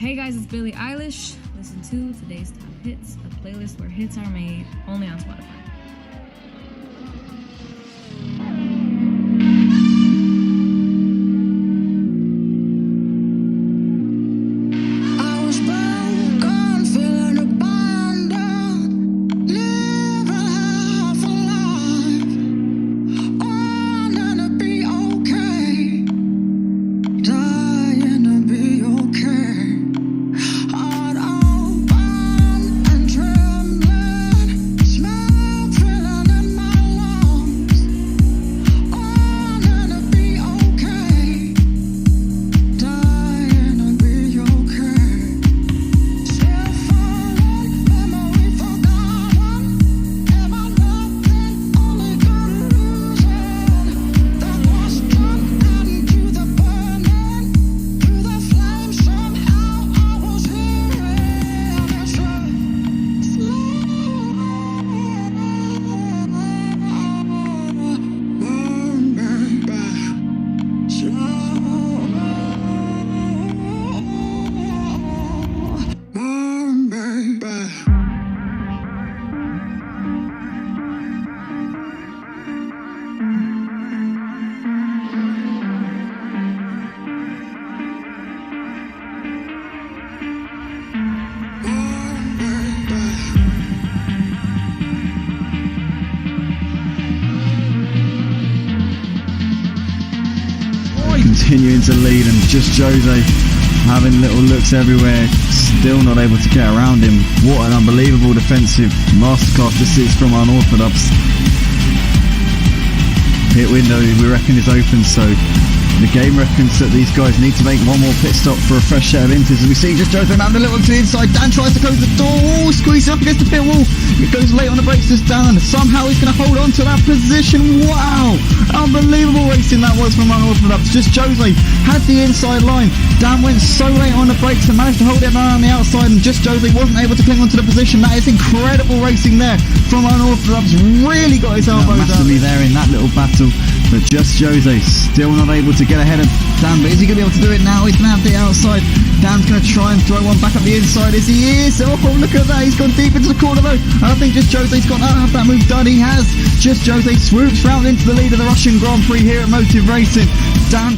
Hey guys, it's Billie Eilish. Listen to today's top hits, a playlist where hits are made only on Spotify. Continuing to lead, and Djphil-green having little looks everywhere, still not able to get around him. What an unbelievable defensive masterclass this is from Unorthodox. Pit window, we reckon, is open, so the game reckons that these guys need to make one more pit stop for a fresh set of inters. As we see Djphil-green having a little look to the inside. Dan tries to close the door, squeezes up against the pit wall. It goes late on the brakes, just Dan. Somehow he's going to hold on to that position. Wow, unbelievable racing that was from Unorthodox. Djphil-green had the inside line. Dan went so late on the brakes and managed to hold it around the outside, and Djphil-green wasn't able to cling onto the position. That is incredible racing there from Unorthodox. Really got his elbows massively there in that little battle. But Djphil-green still not able to get ahead of Dan. But is he going to be able to do it now? He's going to have the outside. Dan's going to try and throw one back up the inside. As he is. Oh, look at that. He's gone deep into the corner though. And I think Djphil-green's got to have that move done. He has. Djphil-green swoops round into the lead of the Russian Grand Prix here at Motive Racing. Dan.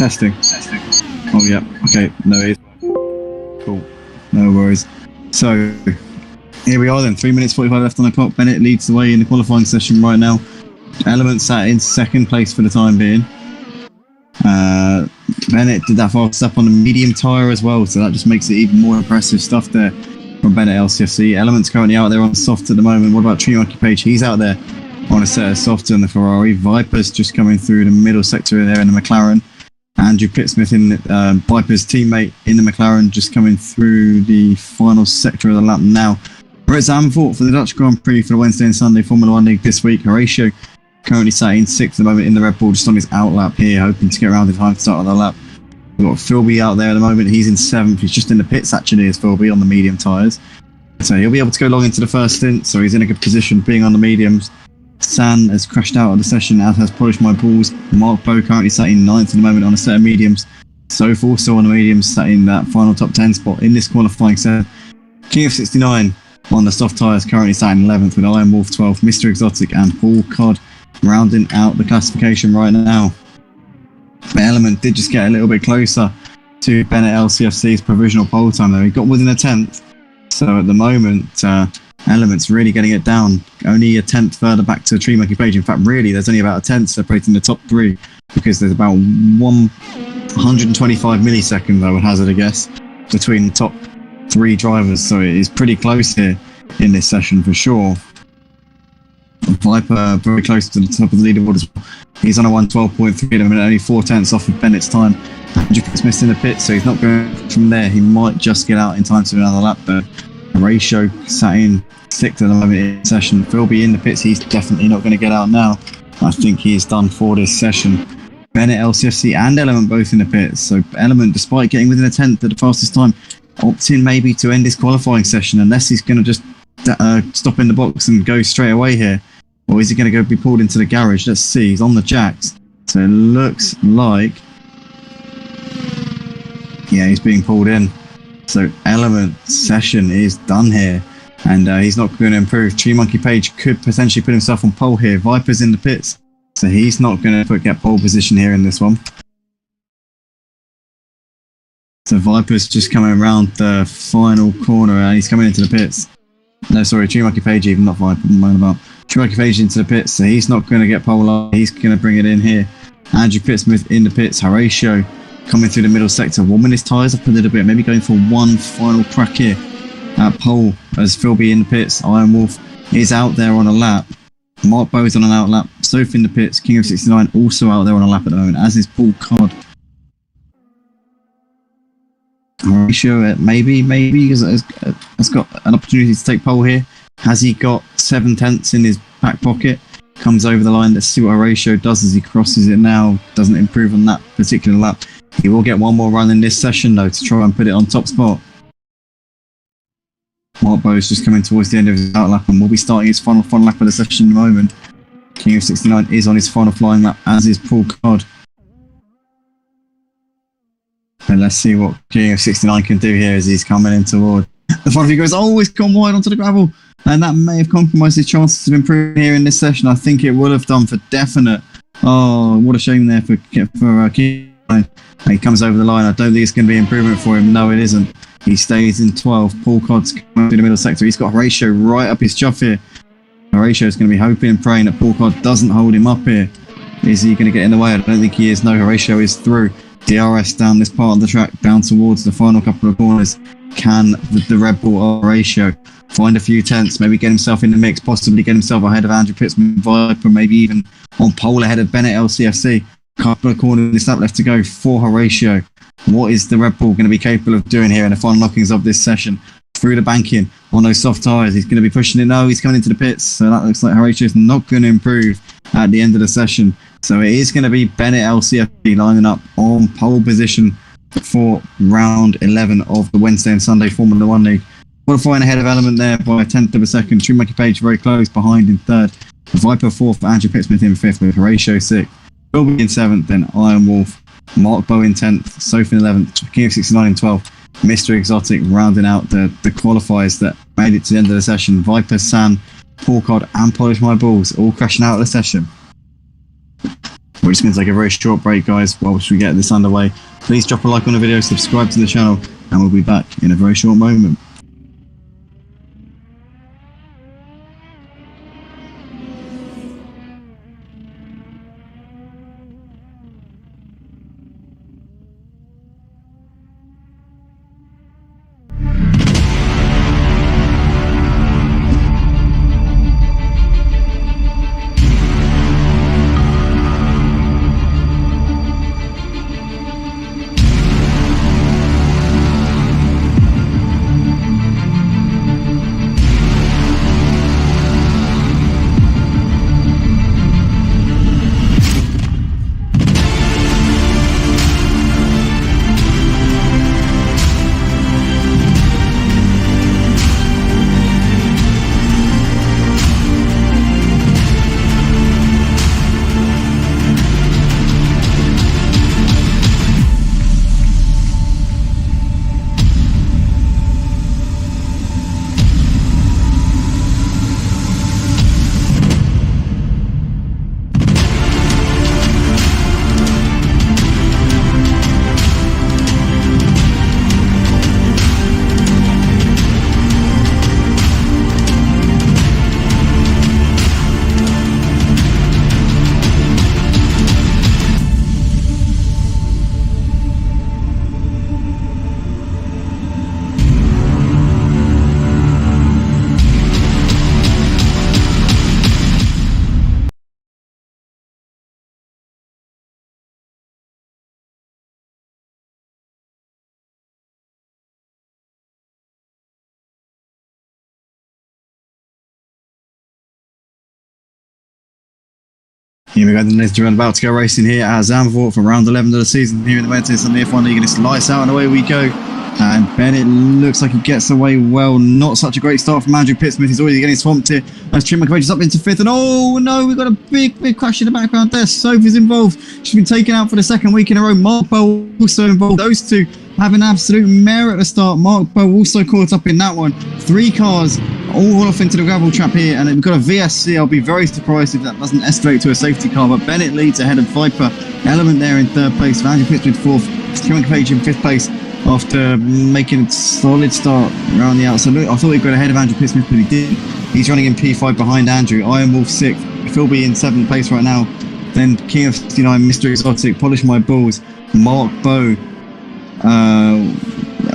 Testing. Oh yeah. Okay. No, it is. Cool. No worries. So here we are then. 3 minutes 45 left on the clock. Bennett leads the way in the qualifying session right now. Element sat in second place for the time being. Bennett did that fast up on the medium tyre as well, so that just makes it even more impressive stuff there from Bennett LCFC. Element's currently out there on soft at the moment. What about RaKiMaJe? He's out there on a set of softs in the Ferrari. Viper's just coming through the middle sector there in the McLaren. Andrew Pittsmith, in Viper's teammate in the McLaren, just coming through the final sector of the lap now. Brett Zandvoort for the Dutch Grand Prix for the Wednesday and Sunday Formula 1 League this week. Horatio currently sat in 6th at the moment in the Red Bull, just on his out lap here, hoping to get around in time to start on the lap. We've got Philby out there at the moment. He's in 7th. He's just in the pits actually, as Philby, on the medium tyres. So he'll be able to go long into the first stint, so he's in a good position being on the mediums. San has crashed out of the session, as has Polished My Balls. Mark Bow currently sat in 9th at the moment on a set of mediums. Soph also on the mediums, sat in that final top 10 spot in this qualifying set. King of 69 on the soft tyres, currently sat in 11th with Iron Wolf 12th, Mr. Exotic and Paul Codd rounding out the classification right now. But Element did just get a little bit closer to Bennett LCFC's provisional pole time though. He got within a 10th. So at the moment, Element's really getting it down. Only a 10th further back to RaKiMaJe. In fact, really, there's only about a 10th separating the top 3, because there's about 125 milliseconds, I would hazard a guess, between the top 3 drivers. So it is pretty close here in this session for sure. Viper very close to the top of the leaderboard as well. He's on a 112.3 at the minute, only 4 tenths off of Bennett's time. Andrew Pittsmith's in the pit, so he's not going from there. He might just get out in time to another lap, but Ratio sat in 6th at the moment in session. Philby in the pits, he's definitely not going to get out now. I think he is done for this session. Bennett LCFC and Element both in the pits, so Element, despite getting within a 10th at the fastest time, opting maybe to end his qualifying session, unless he's going to just stop in the box and go straight away here. Or is he going to go be pulled into the garage? Let's see. He's on the jacks. So it looks like... yeah, he's being pulled in. So Element session is done here. And he's not going to improve. RaKiMaJe could potentially put himself on pole here. Viper's in the pits. So he's not going to get pole position here in this one. So Viper's just coming around the final corner and he's coming into the pits. No, sorry, RaKiMaJe, even not Viper, I'm mind about. RaKiMaJe into the pits, so he's not going to get pole. He's going to bring it in here. Andrew Pittsmith in the pits. Horatio coming through the middle sector, warming his tyres up a little bit, maybe going for one final crack here at pole as Philby in the pits. Iron Wolf is out there on a lap. Mark Bowes on an out lap. Soph in the pits. King of 69 also out there on a lap at the moment, as is Paul Codd. Horatio maybe has got an opportunity to take pole here. Has he got 7 tenths in his back pocket? Comes over the line. Let's see what Horatio does as he crosses it now. Doesn't improve on that particular lap. He will get one more run in this session though to try and put it on top spot. Mark Bowes just coming towards the end of his out lap and will be starting his final lap of the session in a moment. King of 69 is on his final flying lap, as is Paul Codd. And let's see what King of 69 can do here as he's coming in toward the front of you. Goes, oh, he's gone wide onto the gravel. And that may have compromised his chances of improving here in this session. I think it would have done for definite. Oh, what a shame there for King. He comes over the line. I don't think it's going to be improvement for him. No, it isn't. He stays in 12th. Paul Codd's coming through the middle sector. He's got Horatio right up his chuff here. Horatio's going to be hoping and praying that Paul Codd doesn't hold him up here. Is he going to get in the way? I don't think he is. No, Horatio is through. DRS down this part of the track, down towards the final couple of corners. Can the Red Bull Horatio find a few tenths, maybe get himself in the mix, possibly get himself ahead of Andrew Pittsman, Viper, maybe even on pole ahead of Bennett LCFC. Couple of corners this lap left to go for Horatio. What is the Red Bull going to be capable of doing here in the final knockings of this session? Through the banking on those soft tyres. He's going to be pushing it. No, he's coming into the pits. So that looks like Horatio's not going to improve at the end of the session. So it is going to be Bennett LCFC lining up on pole position for round 11 of the Wednesday and Sunday Formula 1 League. Qualifying ahead of Element there by a tenth of a second. RaKiMaJe very close behind in third. Viper fourth, Andrew Pittsmith in fifth with Horatio sixth. Philby in seventh, then Iron Wolf. Mark Bow in 10th, Sophie in 11th, King of 69 in 12th. Mr. Exotic rounding out the qualifiers that made it to the end of the session. Viper, San, Paul Codd and Polish My Balls all crashing out of the session. We're just going to take a very short break, guys, whilst we get this underway. Please drop a like on the video, subscribe to the channel, and we'll be back in a very short moment. Here we go, the next round about to go racing here at Zandvoort for round 11 of the season here in the Wed Sun League F1 League, and it's lights out and away we go. And Bennett looks like he gets away well. Not such a great start from Andrew Pittsmith. He's already getting swamped here as RaKiMaJe is up into 5th. And oh no, we've got a big crash in the background there. Sophie's involved. She's been taken out for the second week in a row. Mark Bow also involved. Those two have an absolute mare at the start. Mark Bow also caught up in that one. 3 cars all off into the gravel trap here, and we've got a VSC. I'll be very surprised if that doesn't escalate to a safety car, but Bennett leads ahead of Viper. Element there in 3rd place. Andrew Pittsmith 4th. RaKiMaJe in 5th place after making a solid start around the outside. I thought he'd got ahead of Andrew Pittsmith, but he did. He's running in P5 behind Andrew. Iron Wolf 6th. Philby in 7th place right now. Then King of 69, Mr. Exotic, Polish My Balls, Mark Bow.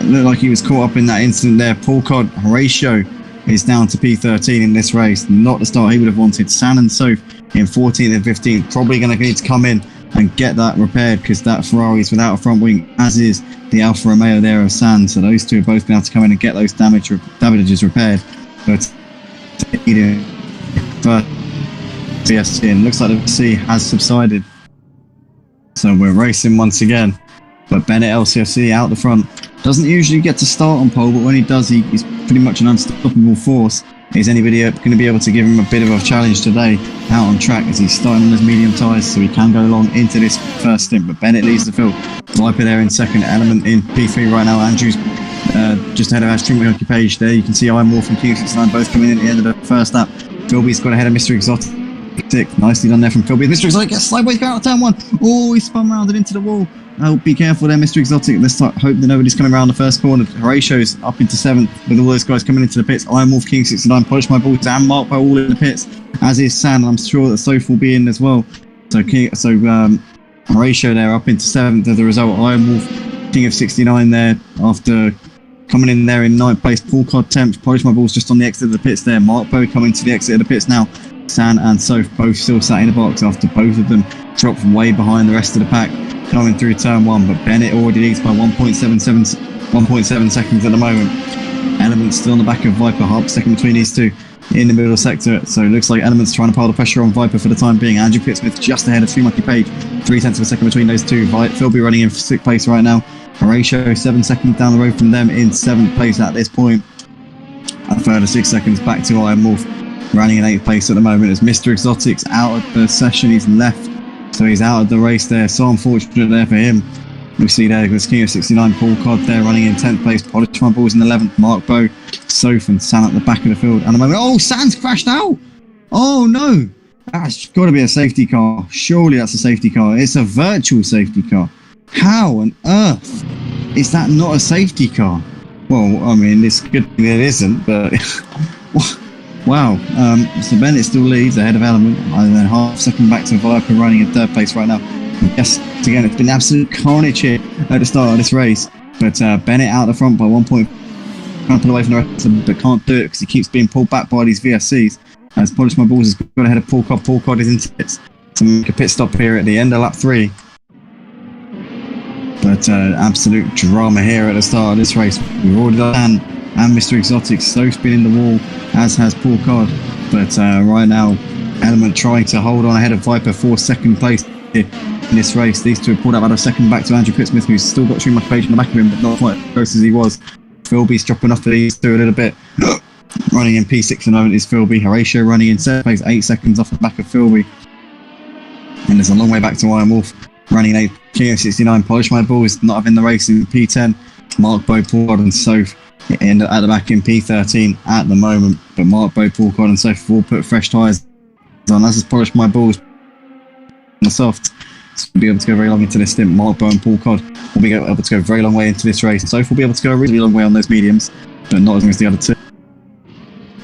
Looked like he was caught up in that incident there. Paul Codd, Horatio is down to P13 in this race. Not the start he would have wanted. San and Soph in 14th and 15th. Probably going to need to come in and get that repaired, because that Ferrari is without a front wing, as is the Alfa Romeo there of San. So those two are both going to have to come in and get those damages repaired. But first CSC, and looks like the C has subsided. So we're racing once again. But Bennett LCFC out the front. Doesn't usually get to start on pole, but when he does, he's pretty much an unstoppable force. Is anybody going to be able to give him a bit of a challenge today out on track, as he's starting on his medium tyres, so he can go along into this first stint? But Bennett leads the field. Viper there in 2nd, Element in P3 right now. Andrew's just ahead of RaKiMaJe there. You can see Iron Wolf and King 69 both coming in at the end of the first lap. Philby's got ahead of Mr. Exotic. Nicely done there from Philby. Mr. Exotic gets sideways out of turn 1. Oh, he spun round and into the wall. Oh, be careful there, Mr. Exotic. Let's hope that nobody's coming around the first corner. Horatio's up into 7th with all those guys coming into the pits. Iron Wolf, King 69, Polish My Balls, and Mark Bow all in the pits, as is San. I'm sure that Soph will be in as well. So Horatio there up into 7th as a result. Iron Wolf, King of 69 there after coming in there in 9th place. Paul Codd 10th. Polish My Balls just on the exit of the pits there. Mark Bow coming to the exit of the pits now. San and Soph both still sat in the box after both of them dropped way behind the rest of the pack coming through turn 1, but Bennett already leads by 1.7 seconds at the moment. Element's still on the back of Viper, half second between these two in the middle sector, so it looks like Element's trying to pile the pressure on Viper for the time being. Andrew Pittsmith just ahead of RaKiMaJe, 0.3 of a second between those two. Philby running in for 6th place right now. Horatio 7 seconds down the road from them in 7th place at this point. A further 6 seconds back to Iron Wolf, running in 8th place at the moment, as Mr. Exotic's out of the session. He's left, so he's out of the race there. So unfortunate there for him. We see there was King of 69, Paul Codd there running in 10th place. Polish My Balls in 11th. Mark Bow, Soph and San at the back of the field. And the moment, oh, San's crashed out. Oh no. That's got to be a safety car. Surely that's a safety car. It's a virtual safety car. How on earth is that not a safety car? Well, I mean, it's good thing it isn't, but wow. So Bennett still leads ahead of Element, and then half second back to Viper running in third place right now. Yes, again, it's been absolute carnage here at the start of this race, but Bennett out the front by 1 point, trying to pull away from the rest of them, but can't do it because he keeps being pulled back by these VSCs. As Polish My Balls has got ahead of Paul Codd. Paul Codd is in pits to make a pit stop here at the end of lap 3. But absolute drama here at the start of this race. We've already done and Mr. Exotic so spinning the wall, as has Paul Codd. But right now, Element trying to hold on ahead of Viper for second place here in this race. These two have pulled up out of second back to Andrew Pittsmith, who's still got XandaFlanda on the back of him, but not quite as close as he was. Philby's dropping off these two a little bit. Running in P6 at the moment is Philby. Horatio running in second place, 8 seconds off the back of Philby. And there's a long way back to Iron Wolf. Running in 8, King of 69. Polish My Ball is not having the race in P10. Mark Bow, Paul Codd and Soph at the back in P13 at the moment. But Mark Bow, Paul Codd and Soph have all put fresh tyres on. As is Polish My Balls on the soft. So we'll be able to go very long into this stint. Mark Bow and Paul Codd will be able to go very long way into this race. Soph will be able to go a really long way on those mediums, but not as long as the other two.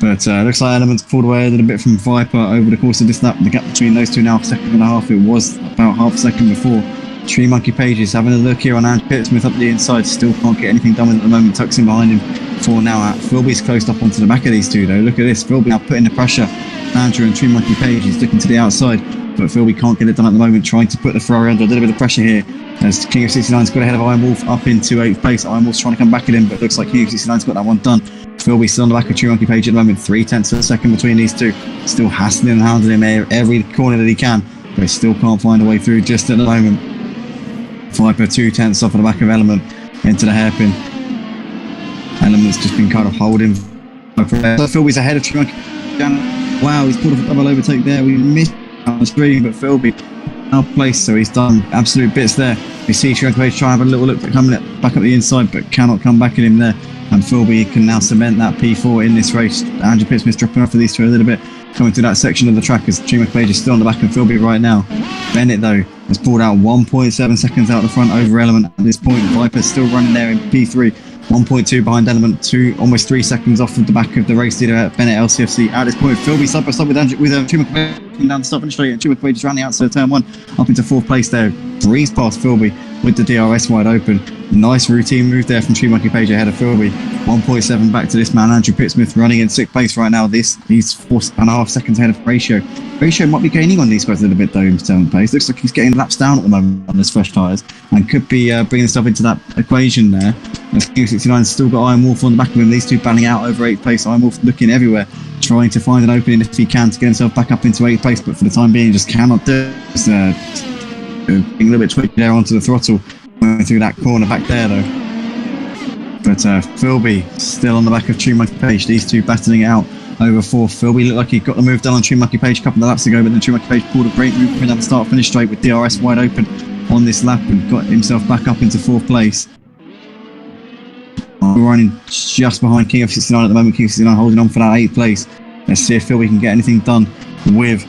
But looks like Element's pulled away a little bit from Viper over the course of this lap. The gap between those two now, second and a half. It was about half a second before. Tree Monkey Page is having a look here on Andrew Pittsmith up the inside. Still can't get anything done with it at the moment. Tucks in behind him for now. Philby's closed up onto the back of these two though. Look at this. Philby now putting the pressure. Andrew and Tree Monkey Page is looking to the outside, but Philby can't get it done at the moment. Trying to put the Ferrari under a little bit of pressure here. As King of 69's got ahead of Iron Wolf up into 8th place. Iron Wolf's trying to come back at him, but looks like King of 69's got that one done. Philby still on the back of Tree Monkey Page at the moment. 0.3 of a second between these two. Still hassling and hounding him every corner that he can, but he still can't find a way through just at the moment. Viper 0.2 off of the back of Element into the hairpin. Element's just been kind of holding. So Philby's ahead of Tree Monkey. Wow, he's pulled off a double overtake there. We missed on the screen, but Philby out placed, so he's done absolute bits there. We see Tree Monkey Page try to have a little look at coming back up the inside, but cannot come back at him there. And Philby can now cement that P4 in this race. Andrew Pittsmith dropping off for these two a little bit, coming through that section of the track as Tree Monkey Page is still on the back of Philby right now. Bennett though has pulled out 1.7 seconds out the front over Element at this point. Viper's still running there in P3, 1.2 behind Element, almost 3 seconds off of the back of the race leader at Bennett LCFC. At this point, Philby side by side with Tree Monkey Page down the start finish straight, and Tree Monkey Page is around the outside of turn 1 up into 4th place there. Breeze past Philby with the DRS wide open. Nice routine move there from Tree Monkey Page ahead of Philby. 1.7 back to this man, Andrew Pittsmith, running in 6th place right now. He's 4.5 seconds ahead of Ratio. Ratio might be gaining on these guys a little bit though in 7th place. Looks like he's getting laps down at the moment on his fresh tyres and could be bringing himself into that equation there. As Q69's still got Iron Wolf on the back of him. These two battling out over 8th place. Iron Wolf looking everywhere, trying to find an opening if he can to get himself back up into 8th place, but for the time being just cannot do it. Just, being a little bit twitchy there onto the throttle, going through that corner back there though. But Philby still on the back of Tree Monkey Page. These two battling it out over 4th. Philby looked like he got the move done on Tree Monkey Page a couple of laps ago, but then Tree Monkey Page pulled a great move coming down the start finish straight with DRS wide open on this lap and got himself back up into 4th place. We're running just behind King of 69 at the moment. King of 69 holding on for that 8th place. Let's see if Philby can get anything done with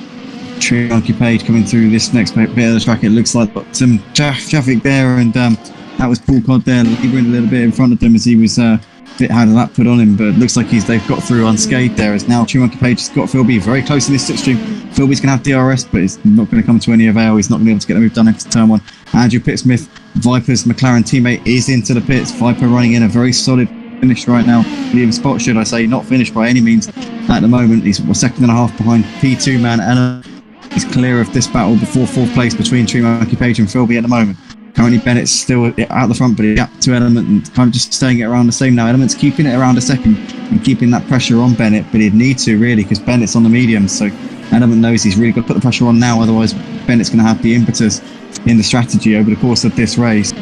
Tree Monkey Page coming through this next bit of the track. It looks like got some traffic there, and that was Paul Codd there, labouring a little bit in front of them as he was had a lap put on him, but it looks like they've got through unscathed there. As now Tree Monkey Page has got Philby very close in this slipstream. Philby's going to have DRS, but it's not going to come to any avail. He's not going to be able to get the move done into turn 1. Andrew Pittsmith, Viper's McLaren teammate, is into the pits. Viper running in a very solid finish right now. Even spot, should I say, not finished by any means at the moment. He's a second and a half behind P2 man, and he's clear of this battle before 4th place between Tree Monkey Page and Philby at the moment. Currently Bennett's still out the front, but he's up to Element and kind of just staying it around the same now. Element's keeping it around a second and keeping that pressure on Bennett, but he'd need to really because Bennett's on the medium, so Element knows he's really got to put the pressure on now, otherwise Bennett's going to have the impetus in the strategy over the course of this race.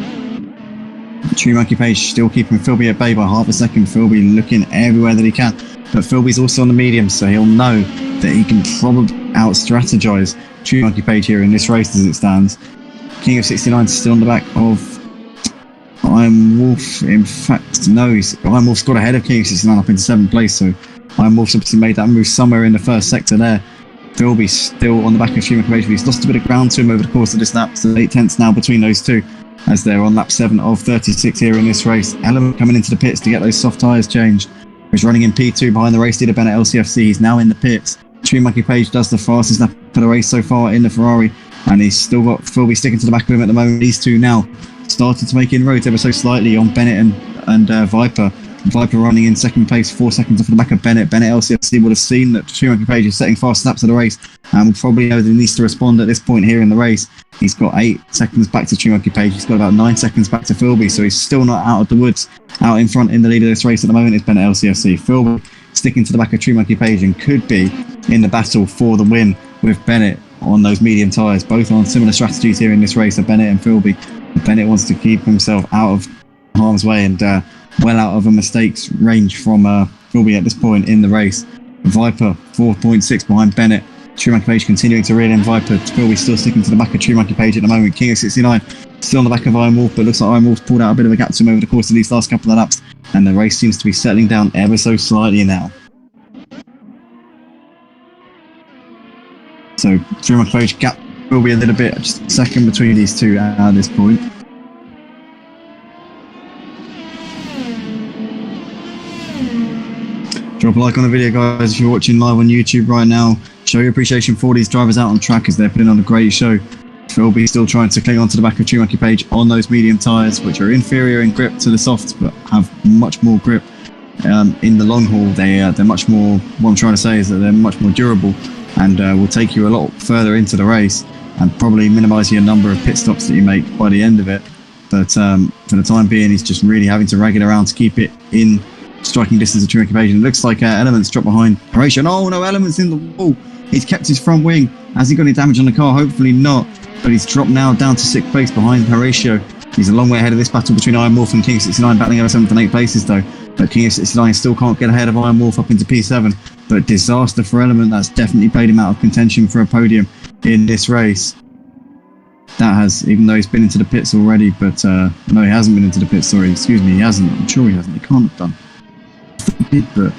Tree Monkey Page still keeping Philby at bay by half a second. Philby looking everywhere that he can, but Philby's also on the medium, so he'll know that he can probably out-strategize Tree Monkey Page here in this race as it stands. King of 69 is still on the back of Iron Wolf. In fact, no, Iron Wolf's got ahead of King of 69 up into 7th place, so Iron Wolf's obviously made that move somewhere in the first sector there. Philby still on the back of XandaFlanda. He's lost a bit of ground to him over the course of this lap. So 8/10 now between those two as they're on lap 7 of 36 here in this race. Element coming into the pits to get those soft tyres changed. He's running in P2 behind the race leader Bennett LCFC. He's now in the pits. XandaFlanda does the fastest lap for the race so far in the Ferrari, and he's still got Philby sticking to the back of him at the moment. These two now started to make inroads ever so slightly on Bennett and Viper. Viper running in second place, 4 seconds off the back of Bennett. Bennett LCFC would have seen that XandaFlanda is setting fast laps of the race and will probably know that he needs to respond at this point here in the race. He's got 8 seconds back to XandaFlanda. He's got about 9 seconds back to Philby, so he's still not out of the woods. Out in front in the lead of this race at the moment is Bennett LCFC. Philby sticking to the back of XandaFlanda and could be in the battle for the win with Bennett on those medium tyres. Both on similar strategies here in this race of Bennett and Philby. Bennett wants to keep himself out of harm's way and well out of a mistakes range from Philby at this point in the race. Viper 4.6 behind Bennett. XandaFlanda continuing to reel in Viper. Philby still sticking to the back of XandaFlanda at the moment. King of 69 still on the back of Iron Wolf, but looks like Iron Wolf's pulled out a bit of a gap to him over the course of these last couple of laps, and the race seems to be settling down ever so slightly now. So XandaFlanda gap will be a little bit, just a second between these two at this point. Drop a like on the video, guys, if you're watching live on YouTube right now. Show your appreciation for these drivers out on track as they're putting on a great show. Philby still trying to cling onto the back of XandaFlanda on those medium tyres, which are inferior in grip to the softs, but have much more grip in the long haul. They're much more, what I'm trying to say is that they're much more durable and will take you a lot further into the race and probably minimise your number of pit stops that you make by the end of it. But for the time being, he's just really having to rag it around to keep it in striking distance of XandaFlanda. It looks like Element's dropped behind Horatio. Oh no, Element's in the wall. He's kept his front wing. Has he got any damage on the car? Hopefully not. But he's dropped now down to 6th place behind Horatio. He's a long way ahead of this battle between Iron Wolf and King of 69, battling over 7th and 8th places though. But King of 69 still can't get ahead of Iron Wolf up into P7. But disaster for Element. That's definitely played him out of contention for a podium in this race. That has, even though he's been into the pits already, but no, he hasn't been into the pits, sorry, excuse me, he hasn't. I'm sure he hasn't, he can't have done. But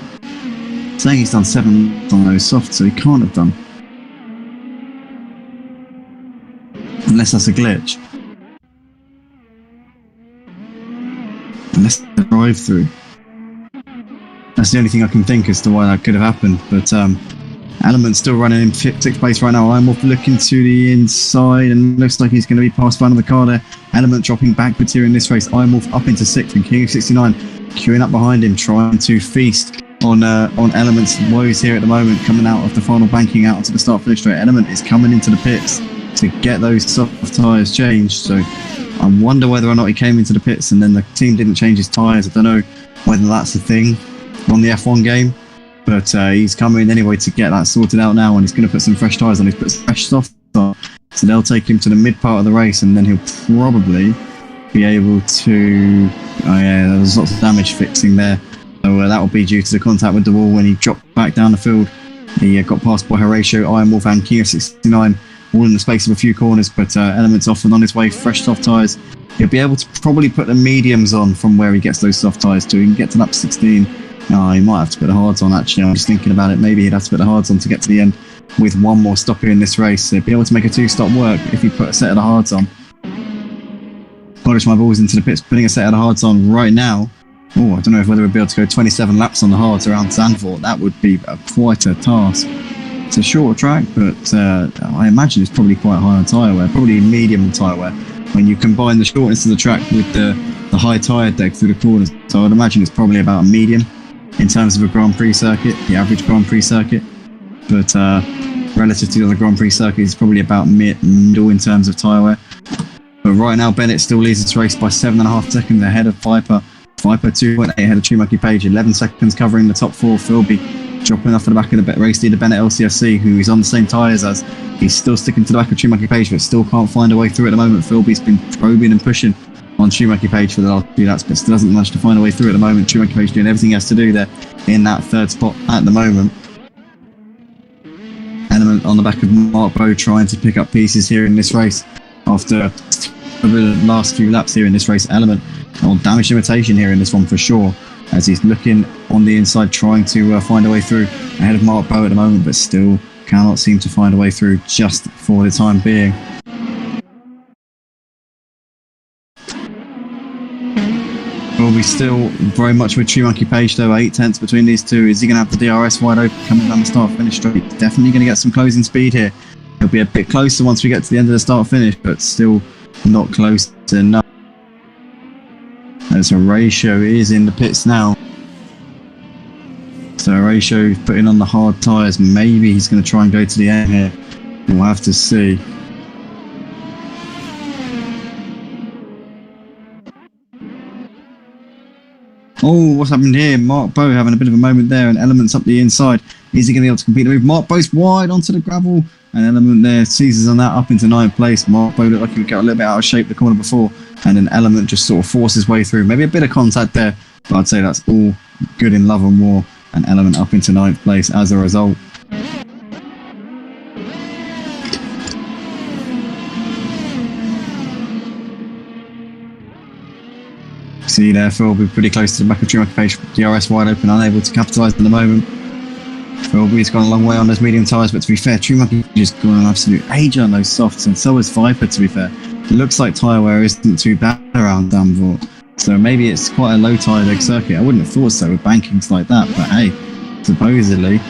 saying he's done 7 on those softs, so he can't have done. Unless that's a glitch. Unless it's a drive-through. That's the only thing I can think as to why that could have happened. But Element's still running in 6th place right now. I'm off looking to the inside and looks like he's going to be past front of the car there. Element dropping backwards here in this race. Iron Wolf up into 6th and King of 69 queuing up behind him, trying to feast on Element's woes here at the moment, coming out of the final banking out onto the start finish straight. Element is coming into the pits to get those soft tyres changed, so I wonder whether or not he came into the pits and then the team didn't change his tyres. I don't know whether that's a thing on the F1 game, but he's coming anyway to get that sorted out now, and he's going to put some fresh tyres on. He's put fresh soft on, so they'll take him to the mid part of the race, and then he'll probably be able to, oh yeah, there's lots of damage fixing there, so that will be due to the contact with the wall when he dropped back down the field. He got passed by Horatio, Iron Wolf and King of 69 all in the space of a few corners, but Element's off and on his way, fresh soft tyres. He'll be able to probably put the mediums on from where he gets those soft tyres to. He can get to lap 16. Oh, he might have to put the hards on, actually. I'm just thinking about it. Maybe he'd have to put the hards on to get to the end with one more stop here in this race. So he'd be able to make a 2-stop work if he put a set of the hards on. Polish my balls into the pits, putting a set of the hards on right now. Oh, I don't know whether we'll be able to go 27 laps on the hards around Zandvoort. That would be quite a task. It's a short track, but I imagine it's probably quite high on tyre wear, probably medium tyre wear, when you combine the shortness of the track with the high tyre deck through the corners. So I'd imagine it's probably about a medium in terms of a Grand Prix circuit, the average Grand Prix circuit. But relative to the other Grand Prix circuits, it's probably about middle in terms of tyre wear. But right now, Bennett still leads this race by 7.5 seconds ahead of Viper. Viper 2.8 ahead of XandaFlanda, 11 seconds covering the top 4. Philby dropping off at the back of the race leader Bennett LCFC, who is on the same tyres as. He's still sticking to the back of XandaFlanda, but still can't find a way through at the moment. Philby's been probing and pushing on XandaFlanda for the last few laps, but still hasn't managed to find a way through at the moment. XandaFlanda doing everything he has to do there in that 3rd spot at the moment. Element on the back of Mark Bowe trying to pick up pieces here in this race after the last few laps here in this race. Element on damage limitation here in this one for sure, as he's looking on the inside trying to find a way through ahead of Mark Bowe at the moment, but still cannot seem to find a way through just for the time being. Will be still very much with XandaFlanda though, 8/10 between these two. Is he going to have the DRS wide open coming down the start-finish straight? Definitely going to get some closing speed here. He'll be a bit closer once we get to the end of the start-finish, but still not close enough. As Horatio is in the pits now. So Horatio putting on the hard tyres. Maybe he's going to try and go to the end here. We'll have to see. Oh, what's happened here? Mark Bowe having a bit of a moment there, and Element's up the inside. Is he going to be able to complete the move? Mark Bowe's wide onto the gravel, and Element there seizes on that up into 9th place. Mark Bowe looked like he would get a little bit out of shape the corner before, and then Element just sort of forces his way through. Maybe a bit of contact there, but I'd say that's all good in love and war, and Element up into 9th place as a result. See there, Philby pretty close to the back of XandaFlanda, DRS wide open, unable to capitalise at the moment. Philby's gone a long way on those medium tyres, but to be fair, XandaFlanda just gone an absolute age on those softs, and so has Viper, to be fair. It looks like tyre wear isn't too bad around Danvort, so maybe it's quite a low tyre leg circuit. I wouldn't have thought so with bankings like that, but hey, supposedly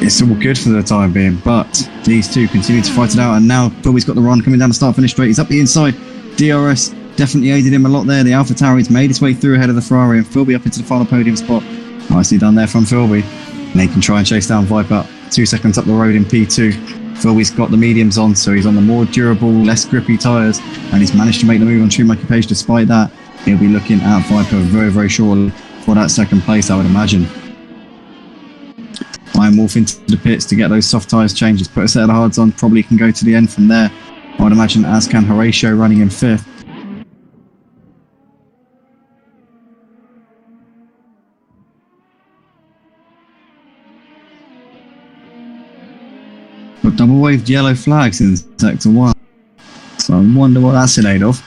it's all good for the time being. But these two continue to fight it out, and now Philby's got the run coming down the start-finish straight. He's up the inside. DRS definitely aided him a lot there. The Alpha Tauri's made its way through ahead of the Ferrari, and Philby up into the final podium spot. Nicely done there from Philby. And he can try and chase down Viper 2 seconds up the road in P2. Philby's got the mediums on, so he's on the more durable, less grippy tyres, and he's managed to make the move on XandaFlanda. Despite that, he'll be looking at Viper very, very shortly for that second place, I would imagine. Iron Wolf into the pits to get those soft tyres changed. He's put a set of the hards on, probably can go to the end from there, I would imagine, as can Horatio running in 5th. Double waved yellow flags in sector 1, so I wonder what that's in aid of.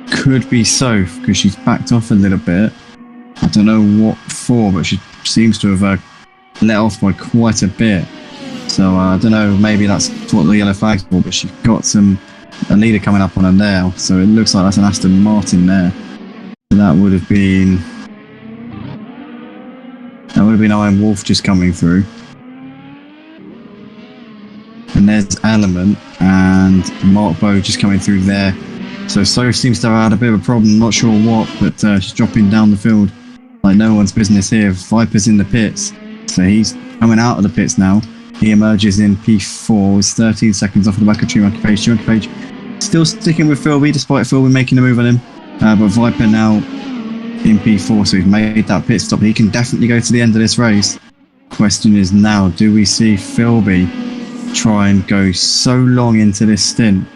Could be Soph, because she's backed off a little bit. I don't know what for, but she seems to have let off by quite a bit. So I don't know, maybe that's what the yellow flag's for, but she's got a leader coming up on her now, so it looks like that's an Aston Martin there. So that would have been Iron Wolf just coming through. And there's Element and Mark Bowe just coming through there. So Soph seems to have had a bit of a problem, not sure what, but she's dropping down the field like no one's business here. Viper's in the pits, so he's coming out of the pits now. He emerges in P4, is 13 seconds off the back of XandaFlanda. XandaFlanda still sticking with Philby, despite Philby making a move on him. But Viper now in P4, so he's made that pit stop. He can definitely go to the end of this race. Question is now, do we see Philby try and go so long into this stint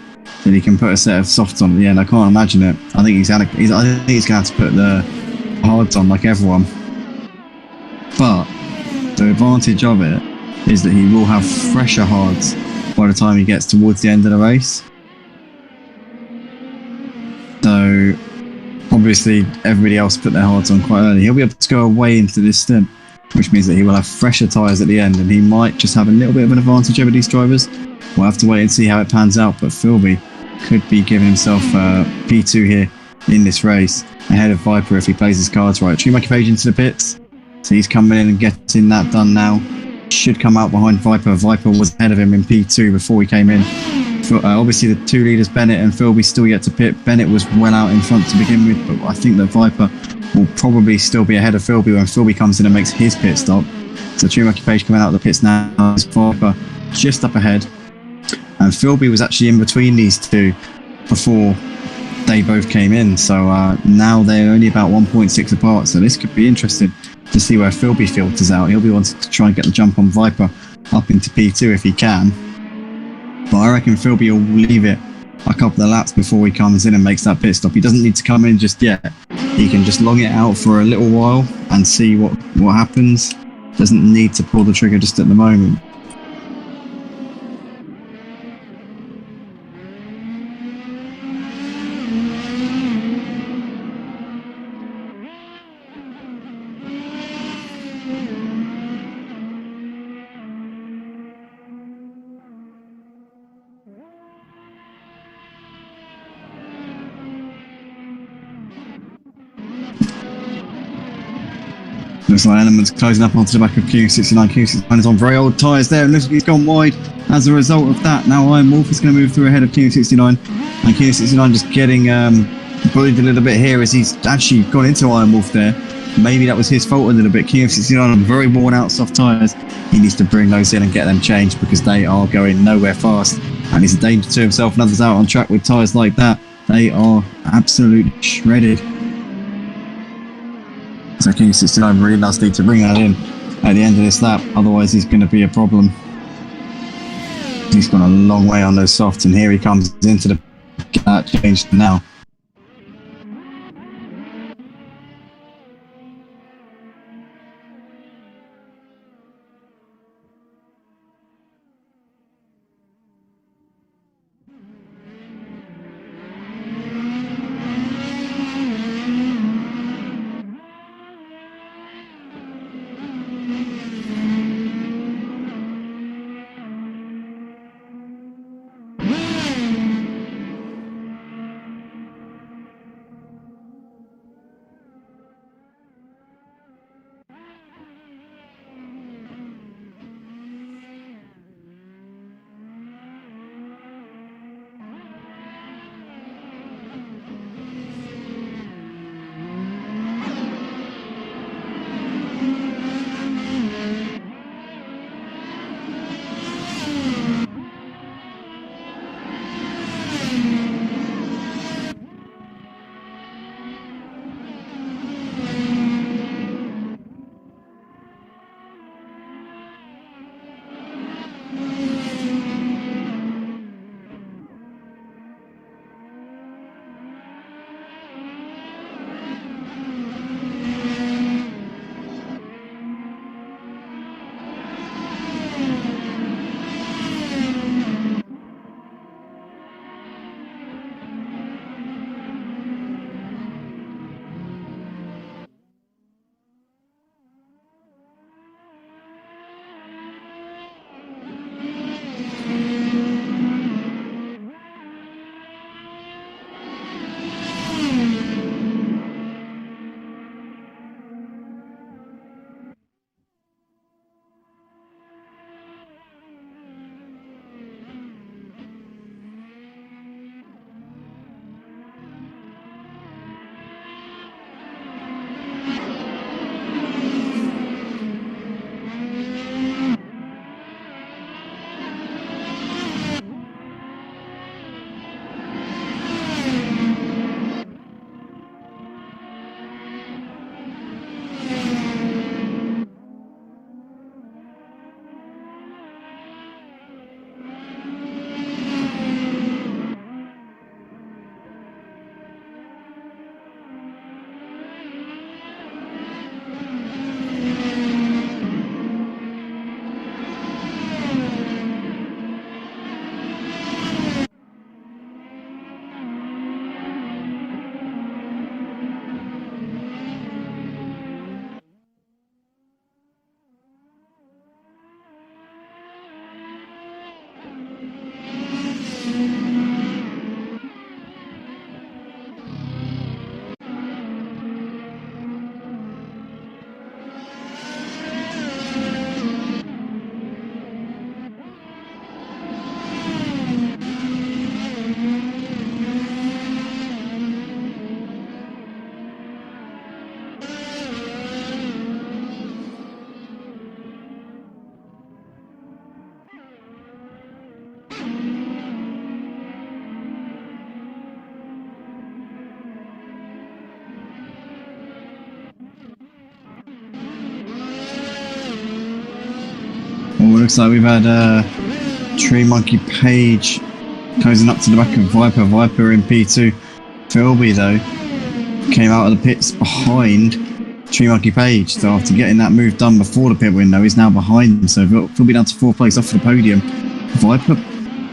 that he can put a set of softs on at the end? I can't imagine it. I think he's going to have to put the hards on like everyone. But the advantage of it is that he will have fresher hards by the time he gets towards the end of the race. So obviously everybody else put their hards on quite early. He'll be able to go away into this stint, which means that he will have fresher tyres at the end, and he might just have a little bit of an advantage over these drivers. We'll have to wait and see how it pans out, but Philby could be giving himself P2 here in this race, ahead of Viper if he plays his cards right. XandaFlanda into the pits, so he's coming in and getting that done now. Should come out behind Viper. Viper was ahead of him in P2 before he came in. Obviously the two leaders, Bennett and Philby, still yet to pit. Bennett was well out in front to begin with, but I think that Viper will probably still be ahead of Philby when Philby comes in and makes his pit stop. So XandaFlanda coming out of the pits now. Viper just up ahead, and Philby was actually in between these two before they both came in. So now they're only about 1.6 apart. So this could be interesting to see where Philby filters out. He'll be wanting to try and get the jump on Viper up into P2 if he can. But I reckon Philby will leave it a couple of laps before he comes in and makes that pit stop. He doesn't need to come in just yet. He can just long it out for a little while and see what happens. Doesn't need to pull the trigger just at the moment. Looks like Elements closing up onto the back of Q69. Q69 is on very old tyres there, and looks like he's gone wide as a result of that. Now Iron Wolf is going to move through ahead of Q69, and Q69 just getting bullied a little bit here as he's actually gone into Iron Wolf there. Maybe that was his fault a little bit. Q69 on very worn out soft tyres. He needs to bring those in and get them changed because they are going nowhere fast, and he's a danger to himself and others out on track with tyres like that. They are absolutely shredded. So Q69 really does need to bring that in at the end of this lap, otherwise he's going to be a problem. He's gone a long way on those softs, and here he comes into the get that changed now. Well, it looks like we've had XandaFlanda closing up to the back of Viper. Viper in P2. Philby, though, came out of the pits behind XandaFlanda. So after getting that move done before the pit window, he's now behind him. So Philby down to 4th place off the podium. Viper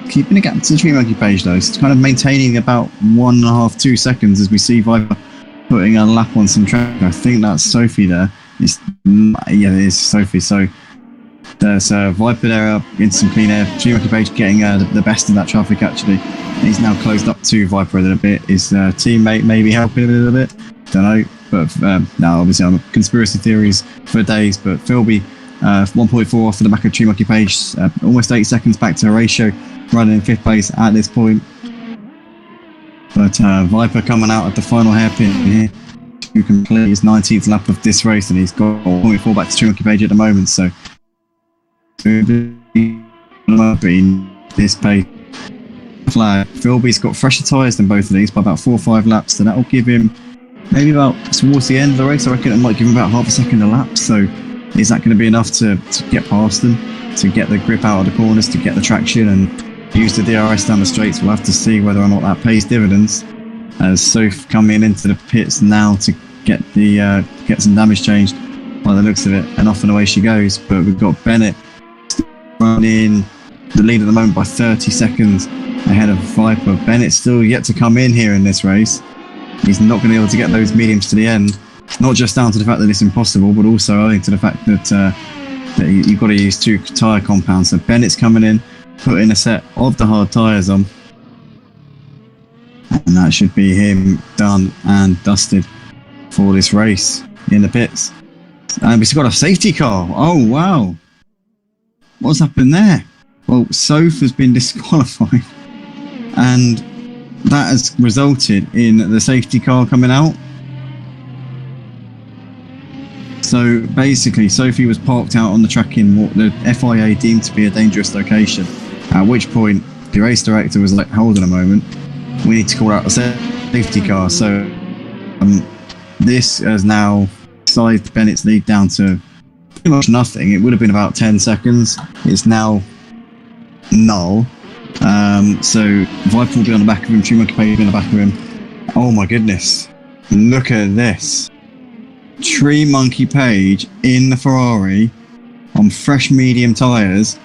keeping a gap to XandaFlanda, though. It's kind of maintaining about 1.5, 2 seconds as we see Viper putting a lap on some track. I think that's Sophie there. Yeah, it is Sophie. So there's Viper there up in some clean air. XandaFlanda getting the best of that traffic, actually. And he's now closed up to Viper a little bit. His teammate maybe helping a little bit. Don't know. But now, obviously, I'm conspiracy theories for days. But Philby, 1.4 off of the back of XandaFlanda, almost 8 seconds back to Horatio, running in 5th place at this point. But Viper coming out at the final hairpin here to complete his 19th lap of this race, and he's got 1.4 back to XandaFlanda at the moment. So, this pace flag. Philby's got fresher tyres than both of these by about 4 or 5 laps, so that'll give him maybe about towards the end of the race. I reckon it might give him about half a second a lap. So, is that going to be enough to get past them, to get the grip out of the corners, to get the traction and use the DRS down the straights? We'll have to see whether or not that pays dividends. As Soph coming into the pits now to get some damage changed by the looks of it, and off and away she goes. But we've got Bennett running the lead at the moment by 30 seconds ahead of Viper. Bennett's still yet to come in here in this race. He's not going to be able to get those mediums to the end. It's not just down to the fact that it's impossible, but also owing to the fact that you've got to use 2 tyre compounds. So Bennett's coming in, putting a set of the hard tyres on, and that should be him done and dusted for this race in the pits. And we've got a safety car. Oh wow, what's happened there? Well, Soph has been disqualified, and that has resulted in the safety car coming out. So basically, Sophie was parked out on the track in what the FIA deemed to be a dangerous location, at which point the race director was like, hold on a moment, we need to call out a safety car. So this has now sized Bennett's lead down to pretty much nothing. It would have been about 10 seconds. It's now null. So Viper will be on the back of him, XandaFlanda will be on the back of him. Oh my goodness, look at this. XandaFlanda in the Ferrari on fresh medium tyres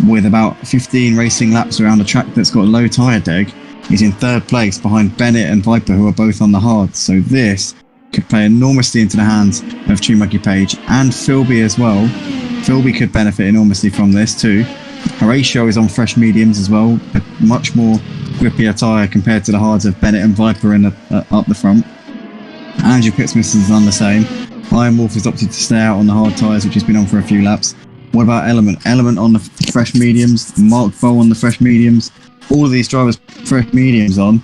with about 15 racing laps around a track that's got a low tyre deg. He's in 3rd place behind Bennett and Viper, who are both on the hard. So this could play enormously into the hands of XandaFlanda and Philby as well. Philby could benefit enormously from this too. Horatio is on fresh mediums as well, a much more grippier tyre compared to the hards of Bennett and Viper in up the front. Andrew Pittsmith has done the same. Iron Wolf has opted to stay out on the hard tyres, which has been on for a few laps. What about Element? Element on the fresh mediums, Mark Bow on the fresh mediums. All of these drivers fresh mediums on.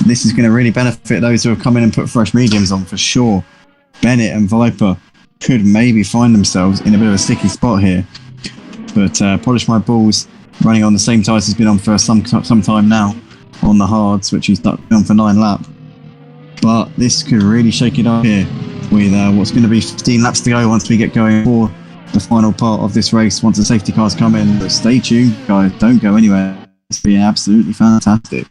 This is going to really benefit those who have come in and put fresh mediums on for sure. Bennett and Viper could maybe find themselves in a bit of a sticky spot here. But Polish My Balls running on the same tyres he's been on for some time now on the hards, which he's been on for 9 laps. But this could really shake it up here with what's going to be 15 laps to go once we get going for the final part of this race, once the safety cars come in. But stay tuned, guys, don't go anywhere. It's been absolutely fantastic.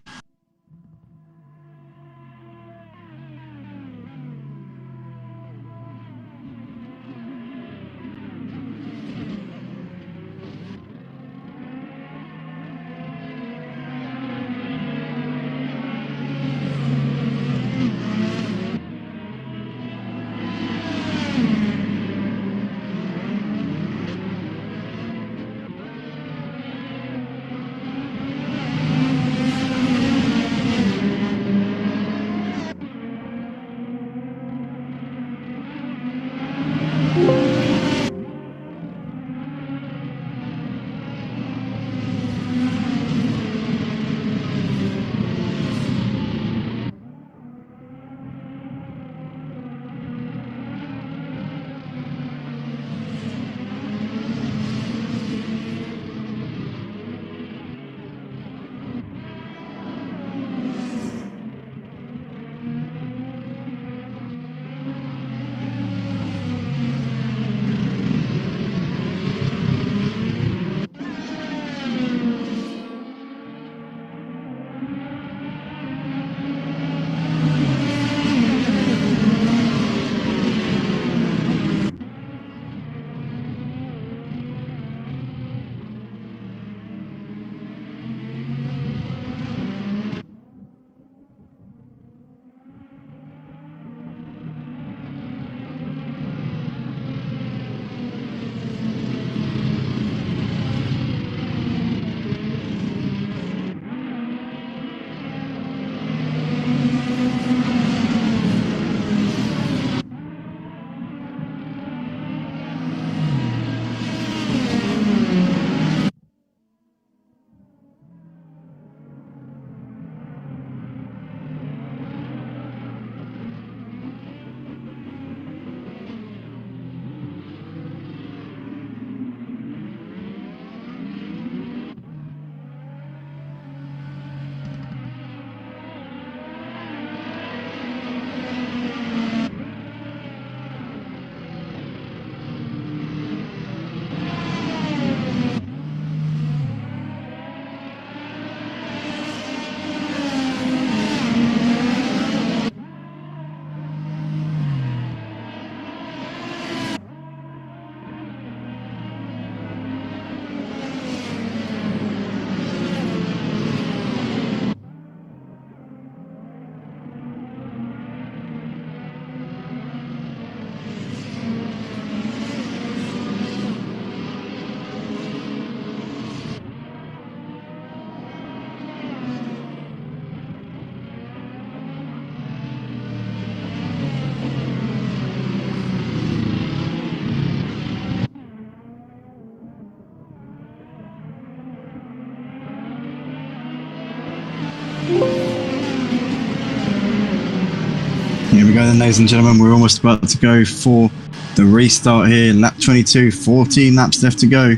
Here we go then, ladies and gentlemen. We're almost about to go for the restart here. Lap 22, 14 laps left to go.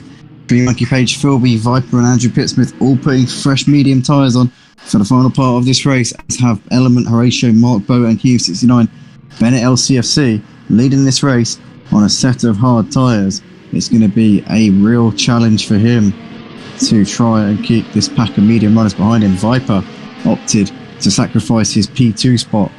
RaKiMaJe, Philby, Viper and Andrew Pittsmith all putting fresh medium tyres on for the final part of this race, as have Element, Horatio, Mark Bow and Q69. Bennett LCFC leading this race on a set of hard tyres. It's going to be a real challenge for him to try and keep this pack of medium runners behind him. Viper opted to sacrifice his P2 spot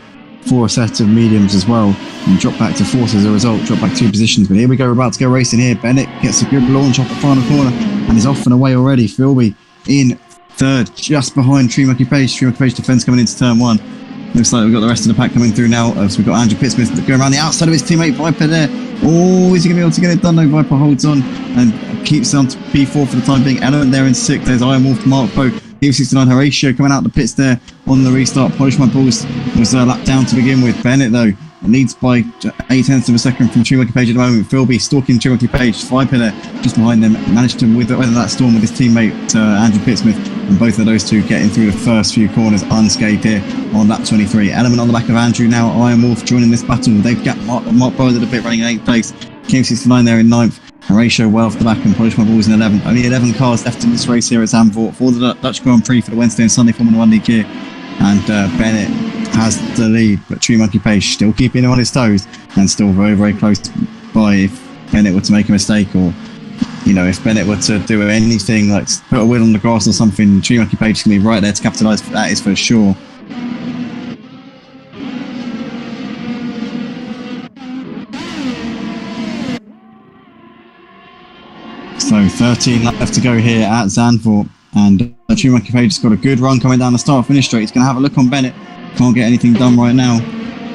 for a set of mediums as well and drop back to fourth as a result, drop back 2 positions. But here we go, we're about to go racing here. Bennett gets a good launch off the final corner and is off and away already. Philby in third, just behind RaKiMaJe. RaKiMaJe defence coming into turn 1. Looks like we've got the rest of the pack coming through now. So we've got Andrew Pittsmith going around the outside of his teammate Viper there. Oh, is he going to be able to get it done? No, Viper holds on and keeps on to P4 for the time being. Element there in 6th. There's Iron Wolf, Mark Bow, Q69, Horatio coming out the pits there on the restart. Polish My Balls was lapped down to begin with. Bennett though leads by 0.8 of a second from RaKiMaJe at the moment. Philby stalking RaKiMaJe. Viper there just behind them. Managed to weather that storm with his teammate Andrew Pittsmith, and both of those two getting through the first few corners unscathed here on lap 23. Element on the back of Andrew now. Iron Wolf joining this battle. They've got Mark Bow a little bit running in 8th place. Q69 there in 9th. Horatio well off the back and Polish My Balls in 11th. Only 11 cars left in this race here at Zandvoort for the Dutch Grand Prix for the Wednesday and Sunday Formula 1 League here. And Bennett has the lead, but RaKiMaJe still keeping him on his toes and still very, very close by if Bennett were to make a mistake, or if Bennett were to do anything like put a wheel on the grass or something, RaKiMaJe is going to be right there to capitalise. That is for sure. So 13 left to go here at Zandvoort, and RaKiMaJe just got a good run coming down the start-finish straight. He's going to have a look on Bennett. Can't get anything done right now.